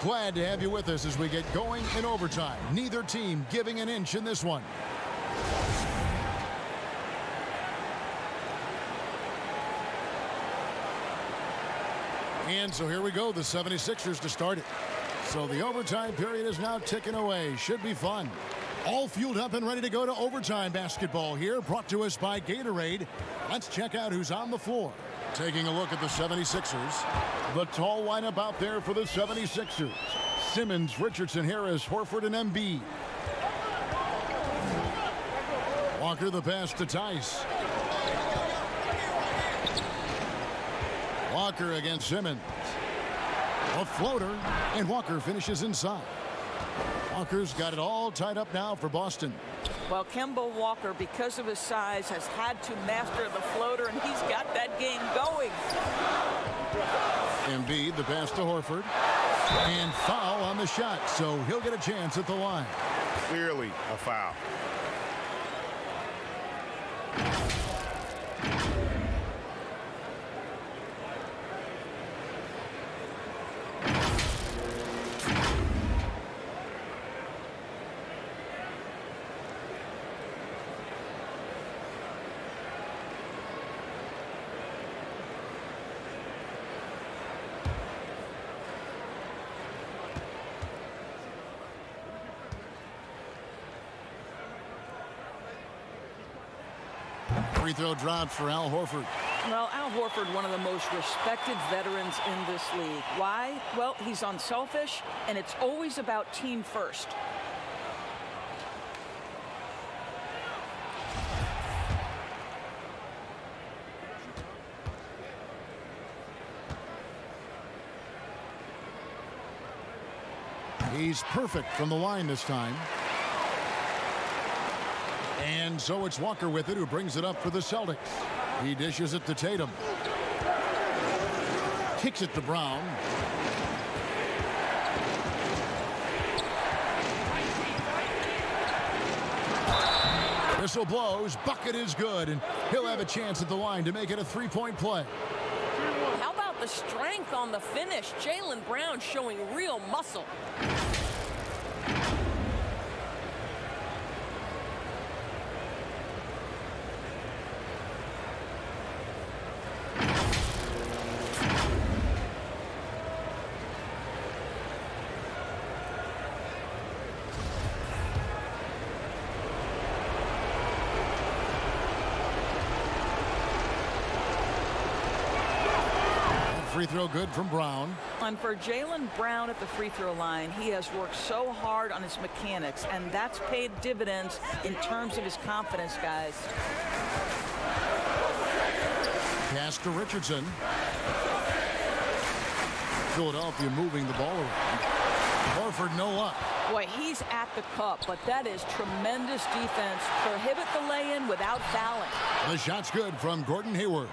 Speaker 1: Glad to have you with us as we get going in overtime. Neither team giving an inch in this one. And so here we go, the 76ers to start it. So the overtime period is now ticking away. Should be fun. All fueled up and ready to go to overtime basketball here, brought to us by Gatorade. Let's check out who's on the floor. Taking a look at the 76ers. The tall lineup out there for the 76ers. Simmons, Richardson, Harris, Horford, and Embiid. Walker the pass to Tice. Walker against Simmons. A floater, and Walker finishes inside. Walker's got it all tied up now for Boston.
Speaker 5: Well, Kemba Walker, because of his size, has had to master the floater, and he's got that game going.
Speaker 1: Embiid, the pass to Horford. And foul on the shot, so he'll get a chance at the line.
Speaker 3: Clearly a foul.
Speaker 1: Free throw dropped for Al Horford.
Speaker 5: Well, Al Horford, one of the most respected veterans in this league. Why? Well, he's unselfish, and it's always about team first.
Speaker 1: He's perfect from the line this time. And so it's Walker with it, who brings it up for the Celtics. He dishes it to Tatum. Kicks it to Brown. Whistle blows. Bucket is good, and he'll have a chance at the line to make it a three-point play.
Speaker 6: How about the strength on the finish? Jaylen Brown showing real muscle.
Speaker 1: Free throw good from Brown.
Speaker 5: And for Jaylen Brown at the free throw line, he has worked so hard on his mechanics, and that's paid dividends in terms of his confidence, guys.
Speaker 1: Pass to Richardson. Philadelphia moving the ball around. Horford no luck.
Speaker 5: Boy, he's at the cup, but that is tremendous defense. Prohibit the lay-in without fouling.
Speaker 1: The shot's good from Gordon Hayward.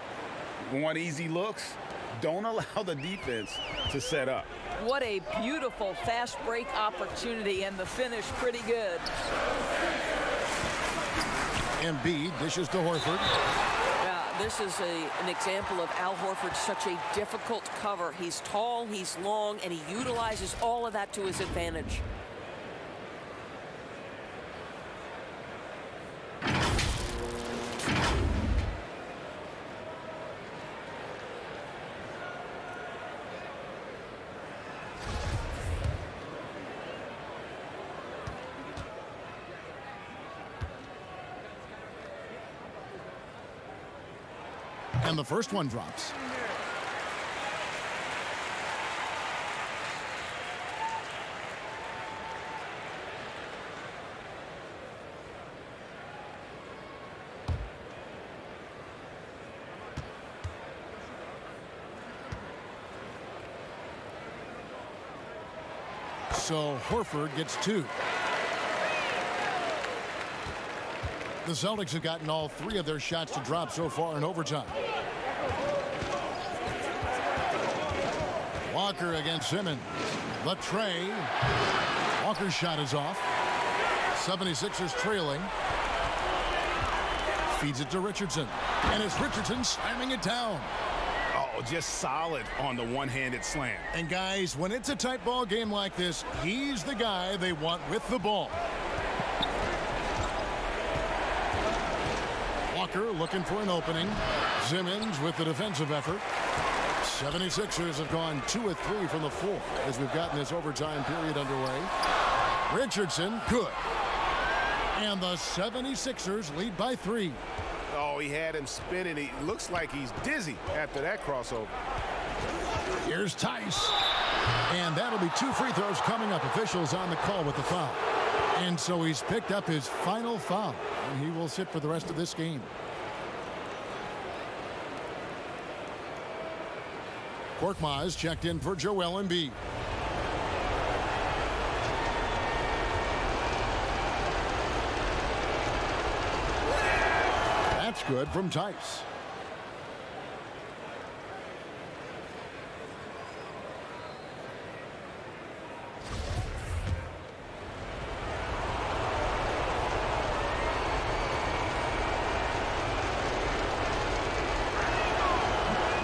Speaker 3: Want easy looks? Don't allow the defense to set up.
Speaker 5: What a beautiful fast break opportunity, and the finish pretty good.
Speaker 1: Embiid dishes to Horford.
Speaker 6: Yeah, this is an example of Al Horford, such a difficult cover. He's tall, he's long, and he utilizes all of that to his advantage.
Speaker 1: And the first one drops. So Horford gets two. The Celtics have gotten all three of their shots to drop so far in overtime. Walker against Simmons. The tray. Walker's shot is off. 76ers trailing. Feeds it to Richardson. And it's Richardson slamming it down.
Speaker 3: Oh, just solid on the one-handed slam.
Speaker 1: And guys, when it's a tight ball game like this, he's the guy they want with the ball. Walker looking for an opening. Simmons with the defensive effort. 76ers have gone 2 of 3 from the fourth as we've gotten this overtime period underway. Richardson, good. And the 76ers lead by 3.
Speaker 3: Oh, he had him spinning. He looks like he's dizzy after that crossover.
Speaker 1: Here's Tice. And that'll be 2 free throws coming up. Officials on the call with the foul. And so he's picked up his final foul. And he will sit for the rest of this game. Korkmaz checked in for Joel Embiid. That's good from Tice.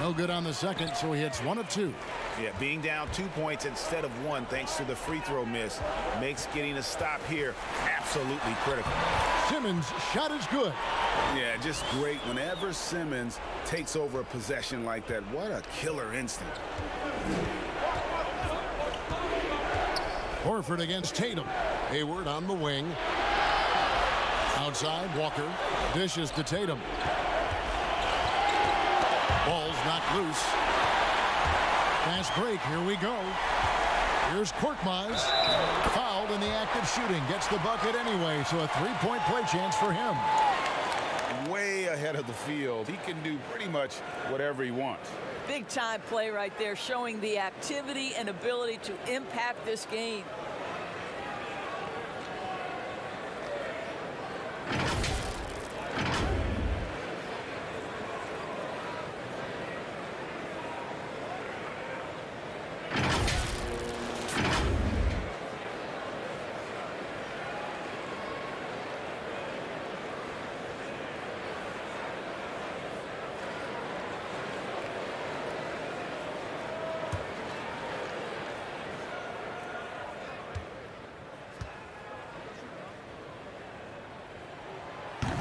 Speaker 1: No good on the second, so he hits 1 of 2.
Speaker 3: Yeah, being down 2 points instead of 1 thanks to the free throw miss makes getting a stop here absolutely critical.
Speaker 1: Simmons' shot is good.
Speaker 3: Yeah, just great. Whenever Simmons takes over a possession like that, what a killer instinct.
Speaker 1: Horford against Tatum. Hayward on the wing. Outside, Walker dishes to Tatum. Ball's knocked loose. Fast break, here we go. Here's Korkmaz. Fouled in the act of shooting. Gets the bucket anyway, so a 3-point play chance for him.
Speaker 3: Way ahead of the field. He can do pretty much whatever he wants.
Speaker 5: Big time play right there, showing the activity and ability to impact this game.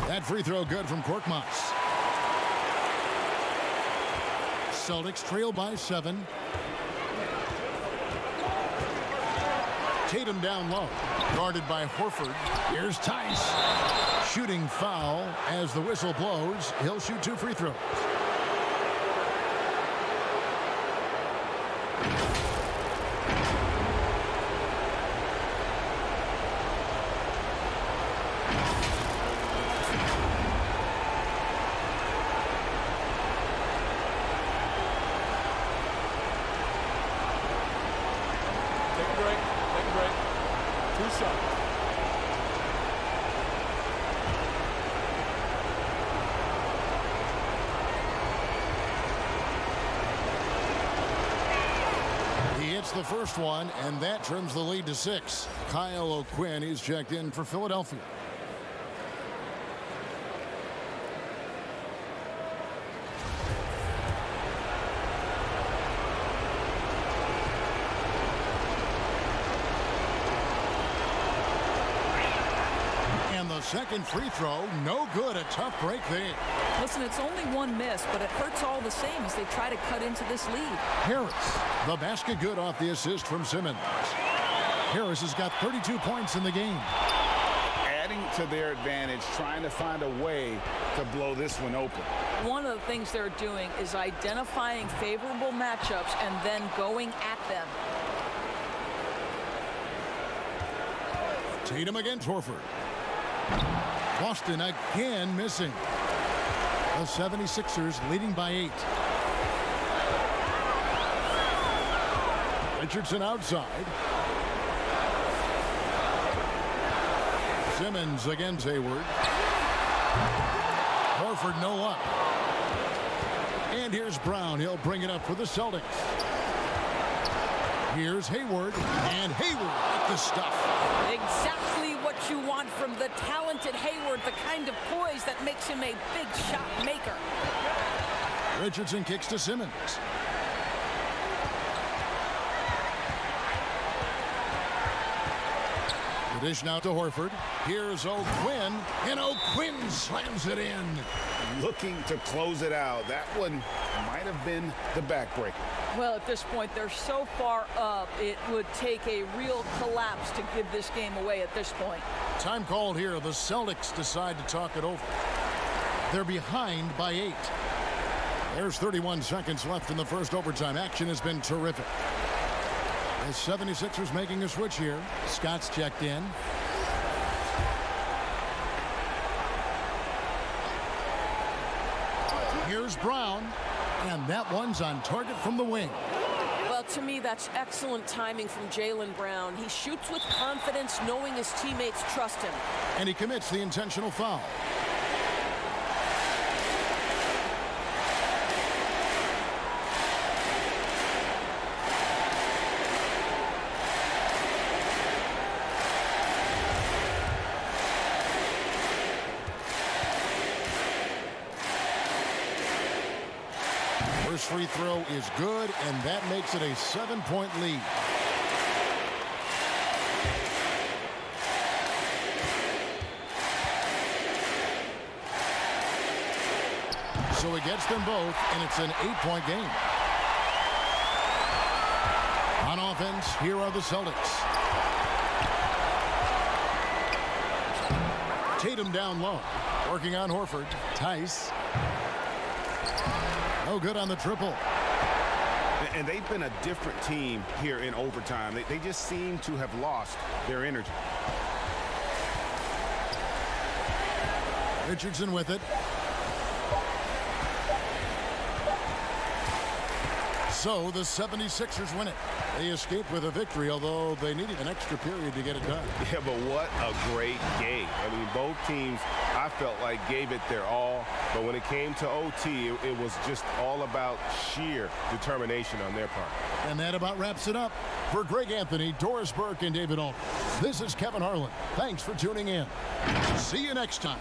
Speaker 1: That free throw good from Korkmaz. Celtics trail by 7. Tatum down low. Guarded by Horford. Here's Tice. Shooting foul as the whistle blows. He'll shoot 2 free throws. The first one, and that trims the lead to 6. Kyle O'Quinn is checked in for Philadelphia. And the second free throw, no good. A tough break there.
Speaker 5: Listen, it's only 1 miss, but it hurts all the same as they try to cut into this lead.
Speaker 1: Harris, the basket good off the assist from Simmons. Harris has got 32 points in the game.
Speaker 3: Adding to their advantage, trying to find a way to blow this one open.
Speaker 5: One of the things they're doing is identifying favorable matchups and then going at them.
Speaker 1: Tatum against Horford. Boston again missing. The 76ers leading by 8. Richardson outside. Simmons against Hayward. Horford no up. And here's Brown. He'll bring it up for the Celtics. Here's Hayward. And Hayward with the stuff.
Speaker 5: Exactly what you want from the talented Hayward, the kind of poise that makes him a big shot maker.
Speaker 1: Richardson kicks to Simmons. The dish now to Horford. Here's O'Quinn, and O'Quinn slams it in.
Speaker 3: Looking to close it out. That one might have been the backbreaker.
Speaker 5: Well, at this point, they're so far up, it would take a real collapse to give this game away at this point.
Speaker 1: Time called here. The Celtics decide to talk it over. They're behind by 8. There's 31 seconds left in the first overtime. Action has been terrific. The 76ers making a switch here. Scott's checked in. Here's Brown, and that one's on target from the wing.
Speaker 6: Well, to me, that's excellent timing from Jaylen Brown. He shoots with confidence, knowing his teammates trust him.
Speaker 1: And he commits the intentional foul. Next free throw is good, and that makes it a 7-point lead. So he gets them both, and it's an 8-point game. On offense, here are the Celtics. Tatum down low. Working on Horford. Tice. No good on the triple.
Speaker 3: And they've been a different team here in overtime. They just seem to have lost their energy.
Speaker 1: Richardson with it. So the 76ers win it. They escaped with a victory, although they needed an extra period to get it done.
Speaker 3: Yeah, but what a great game. I mean, both teams, I felt like, gave it their all. But when it came to OT, it was just all about sheer determination on their part.
Speaker 1: And that about wraps it up. For Greg Anthony, Doris Burke, and David Alton, this is Kevin Harlan. Thanks for tuning in. See you next time.